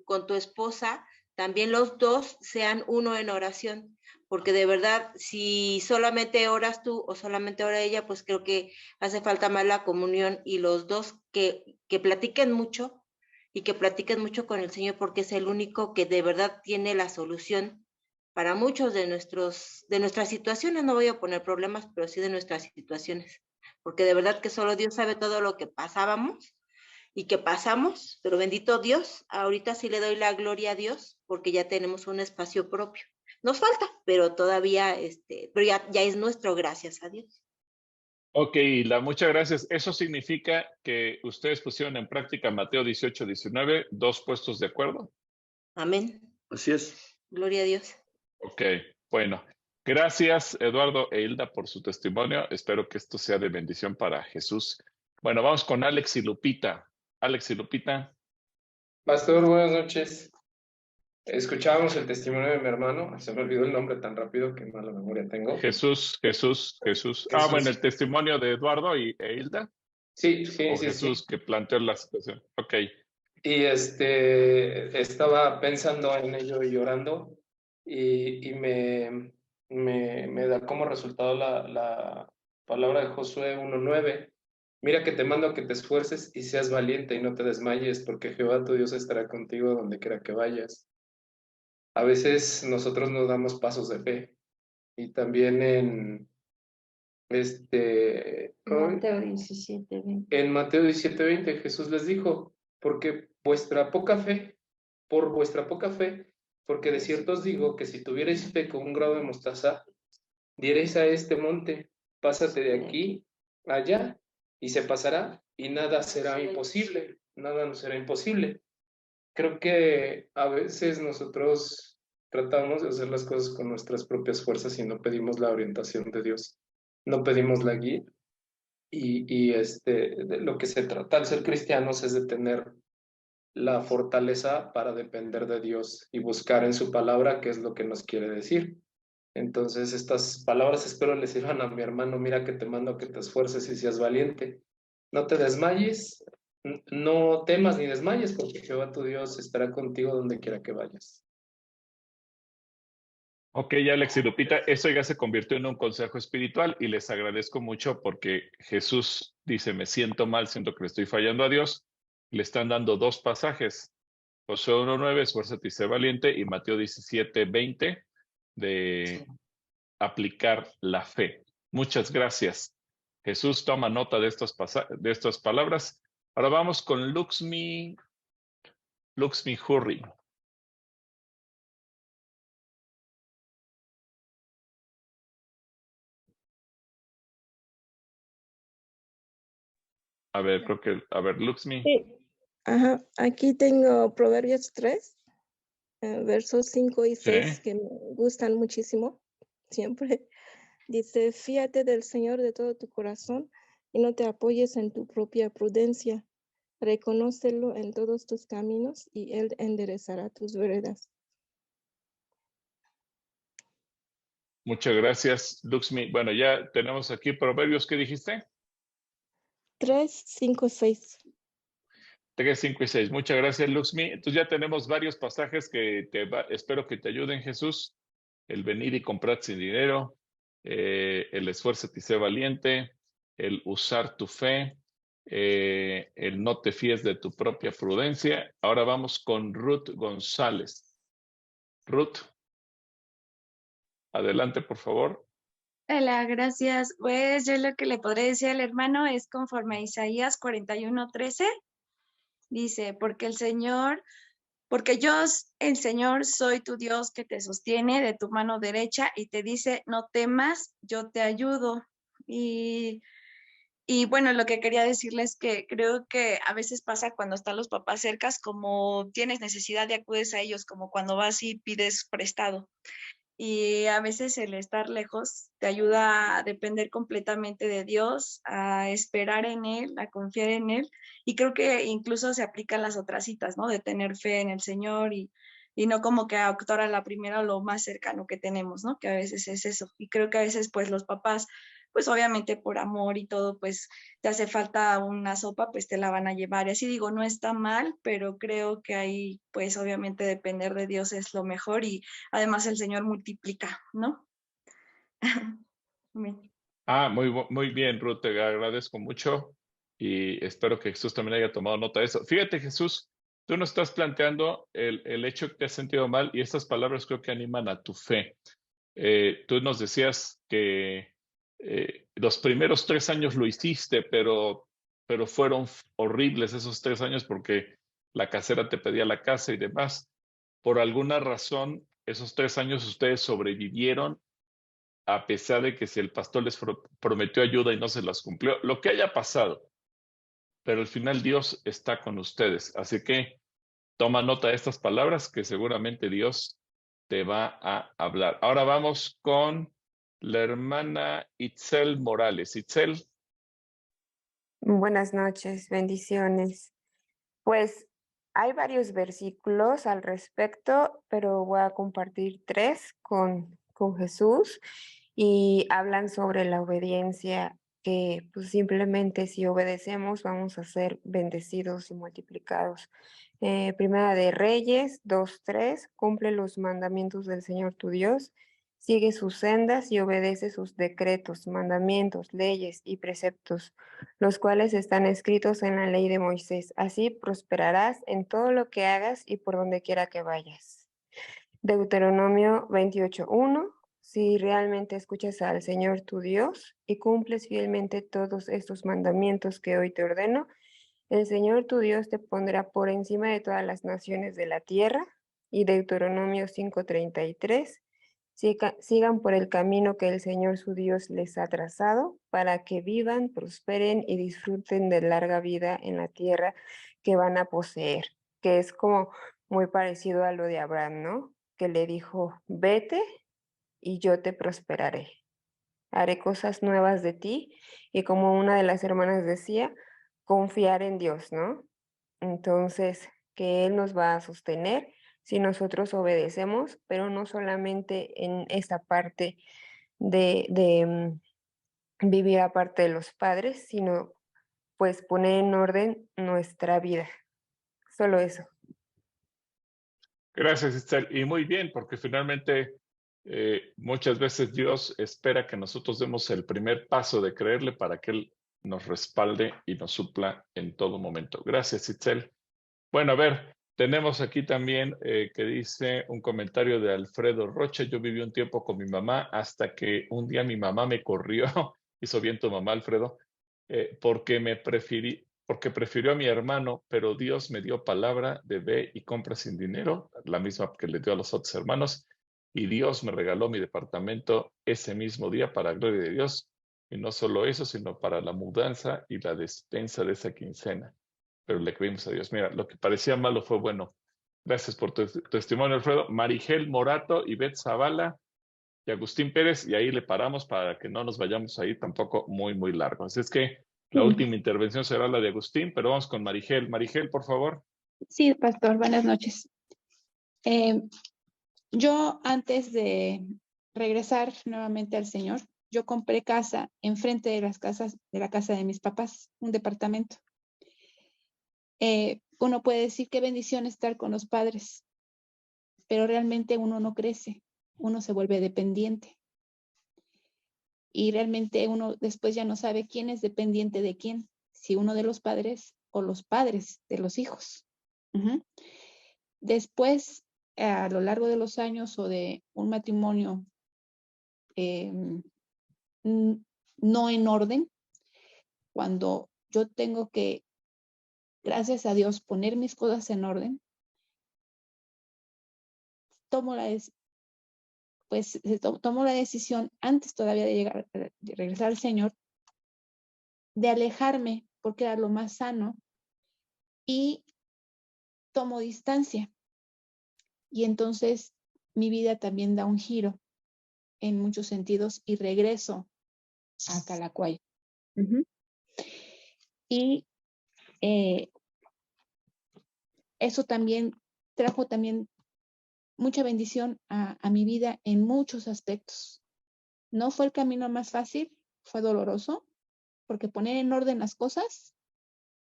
con tu esposa, también los dos sean uno en oración, porque de verdad, si solamente oras tú o solamente ora ella, pues creo que hace falta más la comunión y los dos que platiquen mucho y que platiquen mucho con el Señor, porque es el único que de verdad tiene la solución para muchos de nuestras situaciones. No voy a poner problemas, pero sí de nuestras situaciones, porque de verdad que solo Dios sabe todo lo que pasábamos y que pasamos, pero bendito Dios, ahorita sí le doy la gloria a Dios, porque ya tenemos un espacio propio. Nos falta, pero todavía, pero ya es nuestro, gracias a Dios. Ok, muchas gracias. Eso significa que ustedes pusieron en práctica Mateo 18, 19, dos puestos de acuerdo. Amén. Así es. Gloria a Dios. Ok, bueno. Gracias, Eduardo e Hilda, por su testimonio. Espero que esto sea de bendición para Jesús. Bueno, vamos con Alex y Lupita. Alex y Lupita. Pastor, buenas noches. Escuchábamos el testimonio de mi hermano. Se me olvidó el nombre tan rápido que mala memoria tengo. Jesús. Ah, bueno, el testimonio de Eduardo e Hilda. Sí. Jesús que planteó la situación. Ok. Y estaba pensando en ello y llorando y me da como resultado la palabra de Josué 1:9. Mira que te mando a que te esfuerces y seas valiente y no te desmayes, porque Jehová tu Dios estará contigo donde quiera que vayas. A veces nosotros nos damos pasos de fe y también en Mateo 17:20. En Mateo 17:20 Jesús les dijo, por vuestra poca fe, porque de cierto os digo que si tuvierais fe con un grado de mostaza, diréis a este monte, pásate de aquí allá, y se pasará, y nada será imposible, nada nos será imposible. Creo que a veces nosotros tratamos de hacer las cosas con nuestras propias fuerzas y no pedimos la orientación de Dios, no pedimos la guía. Y de lo que se trata al ser cristianos es de tener la fortaleza para depender de Dios y buscar en su palabra qué es lo que nos quiere decir. Entonces estas palabras espero les sirvan a mi hermano. Mira que te mando a que te esfuerces y seas valiente. No te desmayes, no temas ni desmayes, porque Jehová tu Dios estará contigo donde quiera que vayas. Ok, Alex y Lupita, eso ya se convirtió en un consejo espiritual y les agradezco mucho porque Jesús dice, me siento mal, siento que le estoy fallando a Dios. Le están dando dos pasajes, Josué 1:9, esfuérzate y sé valiente, y Mateo 17:20, de aplicar la fe. Muchas gracias. Jesús toma nota de estas palabras. Ahora vamos con Luxmi Hurry. A ver, Luxmi. Sí. Ajá, aquí tengo Proverbios 3, versos 5 y 6, Sí. que me gustan muchísimo, siempre. Dice, fíate del Señor de todo tu corazón y no te apoyes en tu propia prudencia. Reconócelo en todos tus caminos y Él enderezará tus veredas. Muchas gracias, Luxmi. Bueno, ya tenemos aquí Proverbios, ¿qué dijiste? 3, 5, 6. 3, 5 y 6. Muchas gracias, Luxmi. Entonces ya tenemos varios pasajes que espero que te ayuden, Jesús. El venir y comprar sin dinero, el esfuérzate y sé valiente, el usar tu fe, el no te fíes de tu propia prudencia. Ahora vamos con Ruth González. Ruth, adelante, por favor. Hola, gracias. Pues yo lo que le podré decir al hermano es conforme a Isaías 41:13. Dice, porque el Señor Porque yo, el Señor, soy tu Dios que te sostiene de tu mano derecha y te dice, no temas, yo te ayudo. Y bueno, lo que quería decirles es que creo que a veces pasa cuando están los papás cercas, como tienes necesidad y acudes a ellos, como cuando vas y pides prestado. Y a veces el estar lejos te ayuda a depender completamente de Dios, a esperar en Él, a confiar en Él. Y creo que incluso se aplican las otras citas, ¿no? De tener fe en el Señor y no como que actuar a la primera lo más cercano que tenemos, ¿no? Que a veces es eso. Y creo que a veces pues los papás, pues obviamente por amor y todo, pues te hace falta una sopa, pues te la van a llevar. Y así digo, no está mal, pero creo que ahí pues obviamente depender de Dios es lo mejor y además el Señor multiplica, ¿no? Amén. Muy bien, Ruth, te agradezco mucho y espero que Jesús también haya tomado nota de eso. Fíjate, Jesús, tú nos estás planteando el hecho que te has sentido mal y estas palabras creo que animan a tu fe. Tú nos decías que los primeros 3 años lo hiciste, pero fueron horribles esos 3 años porque la casera te pedía la casa y demás. Por alguna razón, esos 3 años ustedes sobrevivieron a pesar de que si el pastor les prometió ayuda y no se las cumplió, lo que haya pasado, pero al final Dios está con ustedes. Así que toma nota de estas palabras que seguramente Dios te va a hablar. Ahora vamos con la hermana Itzel Morales. Itzel. Buenas noches, bendiciones. Pues hay varios versículos al respecto, pero voy a compartir 3 con Jesús y hablan sobre la obediencia, que pues simplemente si obedecemos vamos a ser bendecidos y multiplicados. Primera de Reyes 2:3, cumple los mandamientos del Señor tu Dios, sigue sus sendas y obedece sus decretos, mandamientos, leyes y preceptos, los cuales están escritos en la ley de Moisés. Así prosperarás en todo lo que hagas y por donde quiera que vayas. Deuteronomio 28:1, si realmente escuchas al Señor tu Dios y cumples fielmente todos estos mandamientos que hoy te ordeno, el Señor tu Dios te pondrá por encima de todas las naciones de la tierra. Y Deuteronomio 5:33, sigan por el camino que el Señor su Dios les ha trazado, para que vivan, prosperen y disfruten de larga vida en la tierra que van a poseer, que es como muy parecido a lo de Abraham, ¿no? Que le dijo, vete y yo te prosperaré. Haré cosas nuevas de ti, y como una de las hermanas decía, confiar en Dios, ¿no? Entonces, que Él nos va a sostener si nosotros obedecemos, pero no solamente en esta parte de vivir aparte de los padres, sino pues poner en orden nuestra vida. Solo eso. Gracias, Itzel. Y muy bien, porque finalmente muchas veces Dios espera que nosotros demos el primer paso de creerle para que Él nos respalde y nos supla en todo momento. Gracias, Itzel. Bueno, a ver, tenemos aquí también que dice un comentario de Alfredo Rocha. Yo viví un tiempo con mi mamá hasta que un día mi mamá me corrió. Hizo bien tu mamá, Alfredo, porque prefirió a mi hermano, pero Dios me dio palabra de ve y compra sin dinero, la misma que le dio a los otros hermanos, y Dios me regaló mi departamento ese mismo día para gloria de Dios, y no solo eso, sino para la mudanza y la despensa de esa quincena. Pero le creímos a Dios. Mira, lo que parecía malo fue bueno. Gracias por tu testimonio, Alfredo. Marigel Morato, Ivette Zavala y Agustín Pérez, y ahí le paramos para que no nos vayamos ahí tampoco muy, muy largo. Así es que la última intervención será la de Agustín, pero vamos con Marigel. Marigel, por favor. Sí, pastor, buenas noches. Yo antes de regresar nuevamente al Señor, yo compré casa enfrente de la casa de mis papás, un departamento. Uno puede decir qué bendición estar con los padres, pero realmente uno no crece, uno se vuelve dependiente. Y realmente uno después ya no sabe quién es dependiente de quién, si uno de los padres o los padres de los hijos. Después, a lo largo de los años o de un matrimonio no en orden, cuando yo tengo que, gracias a Dios, poner mis cosas en orden, tomo la decisión antes todavía de regresar al Señor, de alejarme porque era lo más sano y tomo distancia. Y entonces mi vida también da un giro en muchos sentidos y regreso a Calacuaya. Y eso también trajo también mucha bendición a mi vida en muchos aspectos. No fue el camino más fácil, fue doloroso, porque poner en orden las cosas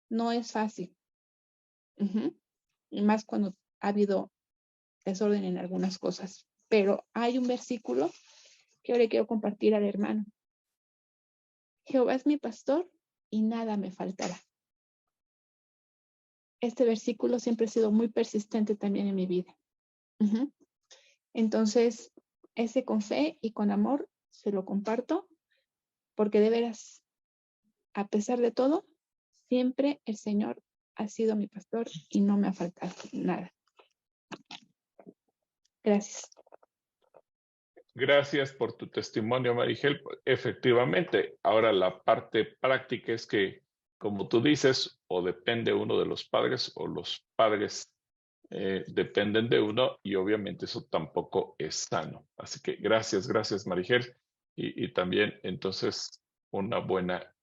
no es fácil. Y más cuando ha habido desorden en algunas cosas. Pero hay un versículo que ahora quiero compartir al hermano. Jehová es mi pastor y nada me faltará. Este versículo siempre ha sido muy persistente también en mi vida. Entonces, ese con fe y con amor se lo comparto, porque de veras, a pesar de todo, siempre el Señor ha sido mi pastor y no me ha faltado nada. Gracias. Gracias por tu testimonio, Marigel. Efectivamente, ahora la parte práctica es que, como tú dices, o depende uno de los padres o los padres dependen de uno y obviamente eso tampoco es sano. Así que gracias, Marigel. Y también entonces una buena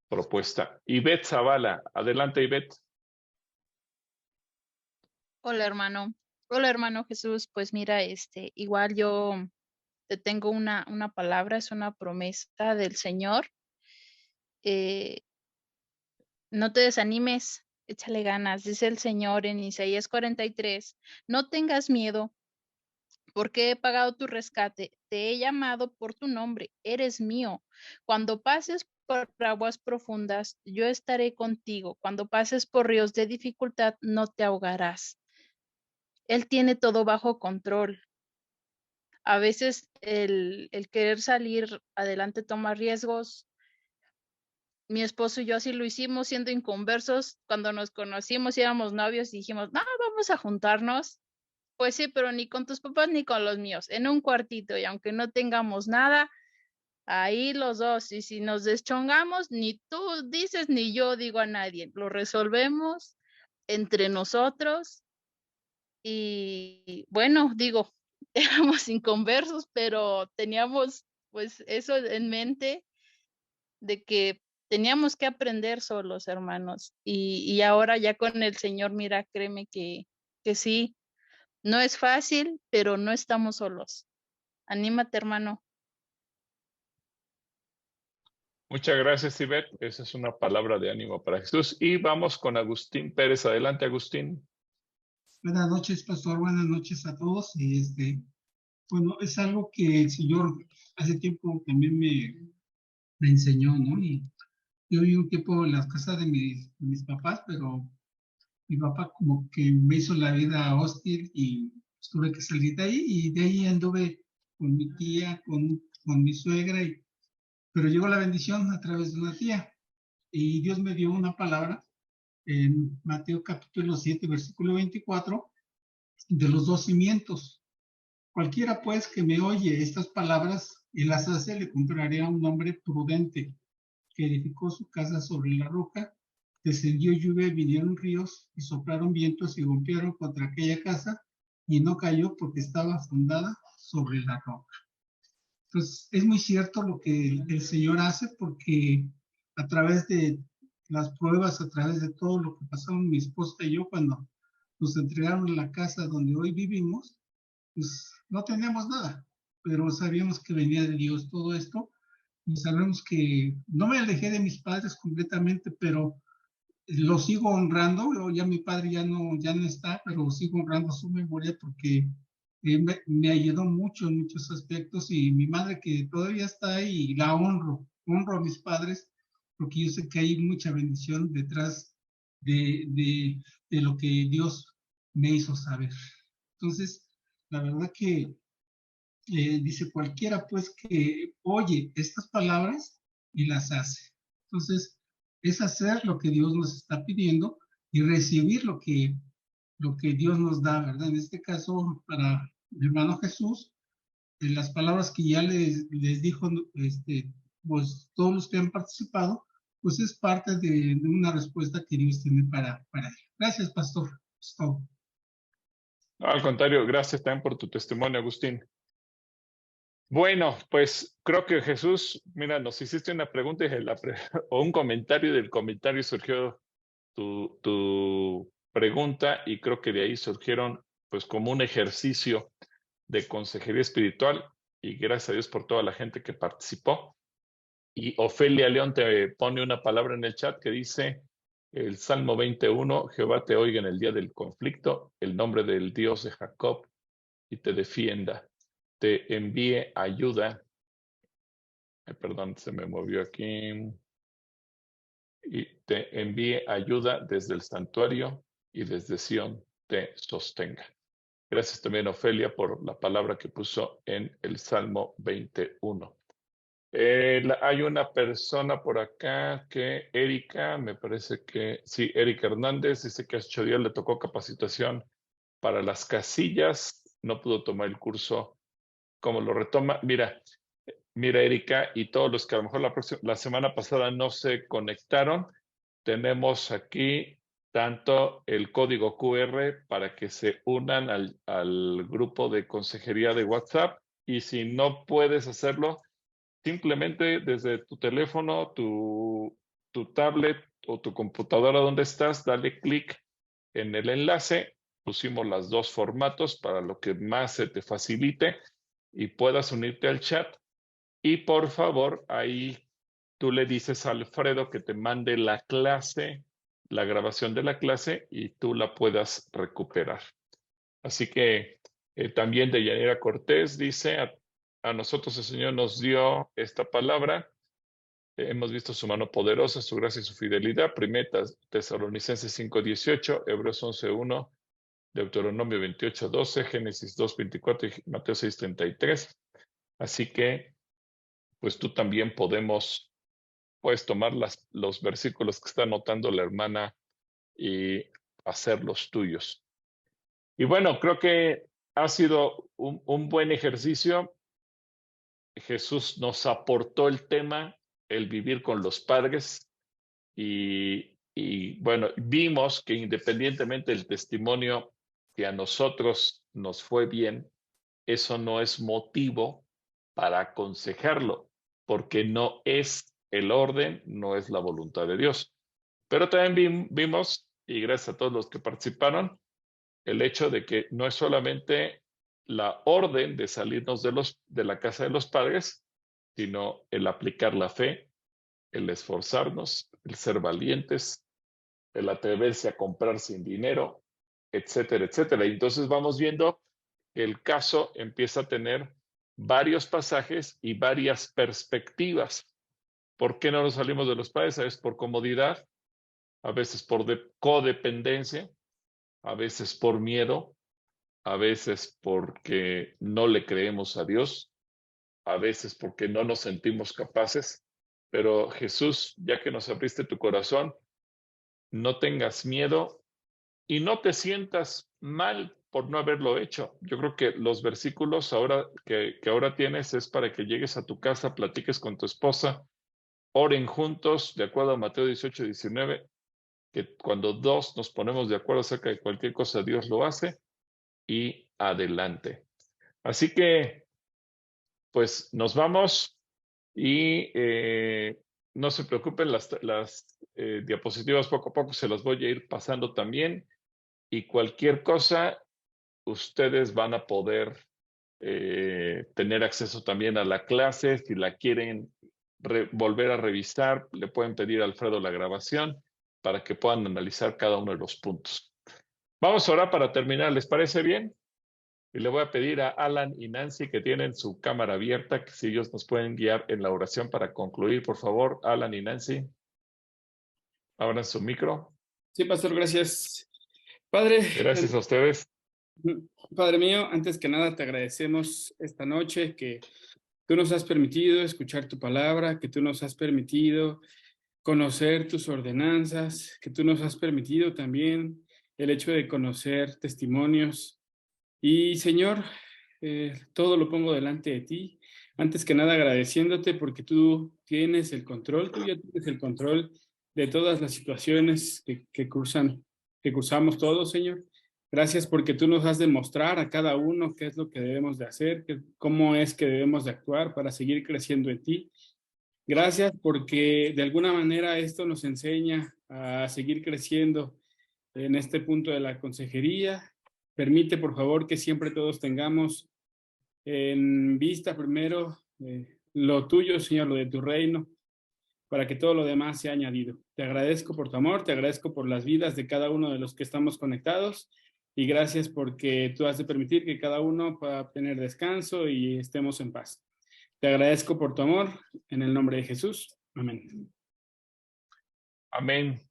propuesta. Ivette Zavala, adelante Ivette. Hola, hermano Jesús. Pues mira, igual yo te tengo una palabra, es una promesa del Señor. No te desanimes, échale ganas, dice el Señor en Isaías 43. No tengas miedo, porque he pagado tu rescate, te he llamado por tu nombre, eres mío. Cuando pases por aguas profundas, yo estaré contigo. Cuando pases por ríos de dificultad, no te ahogarás. Él tiene todo bajo control. A veces el querer salir adelante toma riesgos. Mi esposo y yo así lo hicimos siendo inconversos. Cuando nos conocimos y éramos novios, dijimos, no, vamos a juntarnos. Pues sí, pero ni con tus papás ni con los míos, en un cuartito, y aunque no tengamos nada, ahí los dos. Y si nos deschongamos, ni tú dices ni yo digo a nadie. Lo resolvemos entre nosotros. Y bueno, digo, éramos inconversos, pero teníamos pues eso en mente de que teníamos que aprender solos, hermanos. Y ahora ya con el Señor, mira, créeme que sí, no es fácil, pero no estamos solos. Anímate, hermano. Muchas gracias, Ivette. Esa es una palabra de ánimo para Jesús. Y vamos con Agustín Pérez. Adelante, Agustín. Buenas noches, pastor. Buenas noches a todos. Y bueno, es algo que el Señor hace tiempo también me enseñó, ¿no? Y yo viví un tiempo en las casas de mis papás, pero mi papá como que me hizo la vida hostil y tuve que salir de ahí, y de ahí anduve con mi tía, con mi suegra, pero llegó la bendición a través de una tía, y Dios me dio una palabra en Mateo capítulo 7, versículo 24, de los 2 cimientos. Cualquiera pues que me oye estas palabras y las hace, le compararé a un hombre prudente que edificó su casa sobre la roca. Descendió lluvia y vinieron ríos y soplaron vientos y golpearon contra aquella casa y no cayó porque estaba fundada sobre la roca. Entonces es muy cierto lo que el Señor hace, porque a través de las pruebas, a través de todo lo que pasamos mi esposa y yo cuando nos entregaron la casa donde hoy vivimos, pues no teníamos nada, pero sabíamos que venía de Dios todo esto, y sabemos que no me alejé de mis padres completamente, pero lo sigo honrando. Ya mi padre ya no está, pero sigo honrando su memoria porque me ayudó mucho en muchos aspectos, y mi madre, que todavía está ahí, la honro a mis padres, porque yo sé que hay mucha bendición detrás de lo que Dios me hizo saber. Entonces, la verdad que dice cualquiera pues que oye estas palabras y las hace. Entonces, es hacer lo que Dios nos está pidiendo y recibir lo que lo que Dios nos da, ¿verdad? En este caso, para mi hermano Jesús, las palabras que ya les dijo, pues todos los que han participado, pues es parte de una respuesta que Dios tiene para él. Gracias, pastor. Es todo. No, al contrario, gracias también por tu testimonio, Agustín. Bueno, pues creo que Jesús, mira, nos hiciste una pregunta o un comentario, del comentario surgió tu pregunta, y creo que de ahí surgieron pues como un ejercicio de consejería espiritual, y gracias a Dios por toda la gente que participó. Y Ofelia León te pone una palabra en el chat que dice el Salmo 21, Jehová te oiga en el día del conflicto, el nombre del Dios de Jacob y te defienda, te envíe ayuda. Perdón, se me movió aquí. Y te envíe ayuda desde el santuario y desde Sión te sostenga. Gracias también, Ofelia, por la palabra que puso en el Salmo 21. Hay una persona por acá que, Erika, me parece que, sí, Erika Hernández, dice que hace 8 días le tocó capacitación para las casillas, no pudo tomar el curso. ¿Cómo lo retoma? Mira, Erika, y todos los que a lo mejor la semana pasada no se conectaron, tenemos aquí tanto el código QR para que se unan al grupo de consejería de WhatsApp, y si no puedes hacerlo, simplemente desde tu teléfono, tu tablet o tu computadora donde estás, dale clic en el enlace. Pusimos los 2 formatos para lo que más se te facilite y puedas unirte al chat. Y por favor, ahí tú le dices a Alfredo que te mande la clase, la grabación de la clase, y tú la puedas recuperar. Así que también de Yanira Cortés dice, a nosotros el Señor nos dio esta palabra. Hemos visto su mano poderosa, su gracia y su fidelidad. 1 Tesalonicenses 5:18, Hebreos 11:1, Deuteronomio 28:12, Génesis 2:24 y Mateo 6:33. Así que, pues tú también puedes tomar los versículos que está anotando la hermana y hacerlos tuyos. Y bueno, creo que ha sido un buen ejercicio. Jesús nos aportó el tema, el vivir con los padres, y bueno, vimos que independientemente del testimonio que a nosotros nos fue bien, eso no es motivo para aconsejarlo, porque no es el orden, no es la voluntad de Dios. Pero también vimos, y gracias a todos los que participaron, el hecho de que no es solamente la orden de salirnos de la casa de los padres, sino el aplicar la fe, el esforzarnos, el ser valientes, el atreverse a comprar sin dinero, etcétera, etcétera. Y entonces vamos viendo que el caso empieza a tener varios pasajes y varias perspectivas. ¿Por qué no nos salimos de los padres? A veces por comodidad, a veces por codependencia, a veces por miedo, a veces porque no le creemos a Dios, a veces porque no nos sentimos capaces. Pero Jesús, ya que nos abriste tu corazón, no tengas miedo y no te sientas mal por no haberlo hecho. Yo creo que los versículos ahora que ahora tienes es para que llegues a tu casa, platiques con tu esposa, oren juntos, de acuerdo a Mateo 18:19, que cuando 2 nos ponemos de acuerdo acerca de cualquier cosa, Dios lo hace, y adelante. Así que, pues nos vamos, y no se preocupen, las diapositivas poco a poco se las voy a ir pasando también, y cualquier cosa, ustedes van a poder tener acceso también a la clase. Si la quieren volver a revisar, le pueden pedir a Alfredo la grabación para que puedan analizar cada uno de los puntos. Vamos a orar para terminar, ¿les parece bien? Y le voy a pedir a Alan y Nancy, que tienen su cámara abierta, que si ellos nos pueden guiar en la oración para concluir, por favor. Alan y Nancy, abran su micro. Sí, pastor, gracias. Padre. Gracias a ustedes. Padre mío, antes que nada te agradecemos esta noche que tú nos has permitido escuchar tu palabra, que tú nos has permitido conocer tus ordenanzas, que tú nos has permitido también el hecho de conocer testimonios. Y Señor, todo lo pongo delante de ti. Antes que nada agradeciéndote porque tú tienes el control, tú ya tienes el control de todas las situaciones que cursamos todos, Señor. Gracias porque tú nos has de mostrar a cada uno qué es lo que debemos de hacer, cómo es que debemos de actuar para seguir creciendo en ti. Gracias porque de alguna manera esto nos enseña a seguir creciendo en este punto de la consejería. Permite, por favor, que siempre todos tengamos en vista primero lo tuyo, Señor, lo de tu reino, para que todo lo demás sea añadido. Te agradezco por tu amor, te agradezco por las vidas de cada uno de los que estamos conectados y gracias porque tú has de permitir que cada uno pueda tener descanso y estemos en paz. Te agradezco por tu amor, en el nombre de Jesús. Amén. Amén.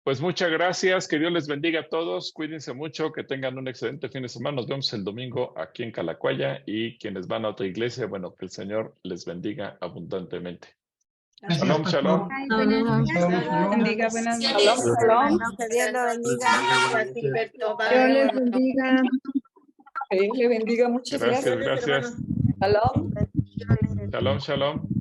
Pues muchas gracias, que Dios les bendiga a todos, cuídense mucho, que tengan un excelente fin de semana, nos vemos el domingo aquí en Calacuaya y quienes van a otra iglesia, bueno, que el Señor les bendiga abundantemente. Gracias, Shalom, pastor. shalom. Bendiga, buenas noches. Shalom, que Dios lo bendiga. Dios les bendiga. Dios le bendiga, muchas Gracias, gracias. gracias. Shalom. Shalom, shalom.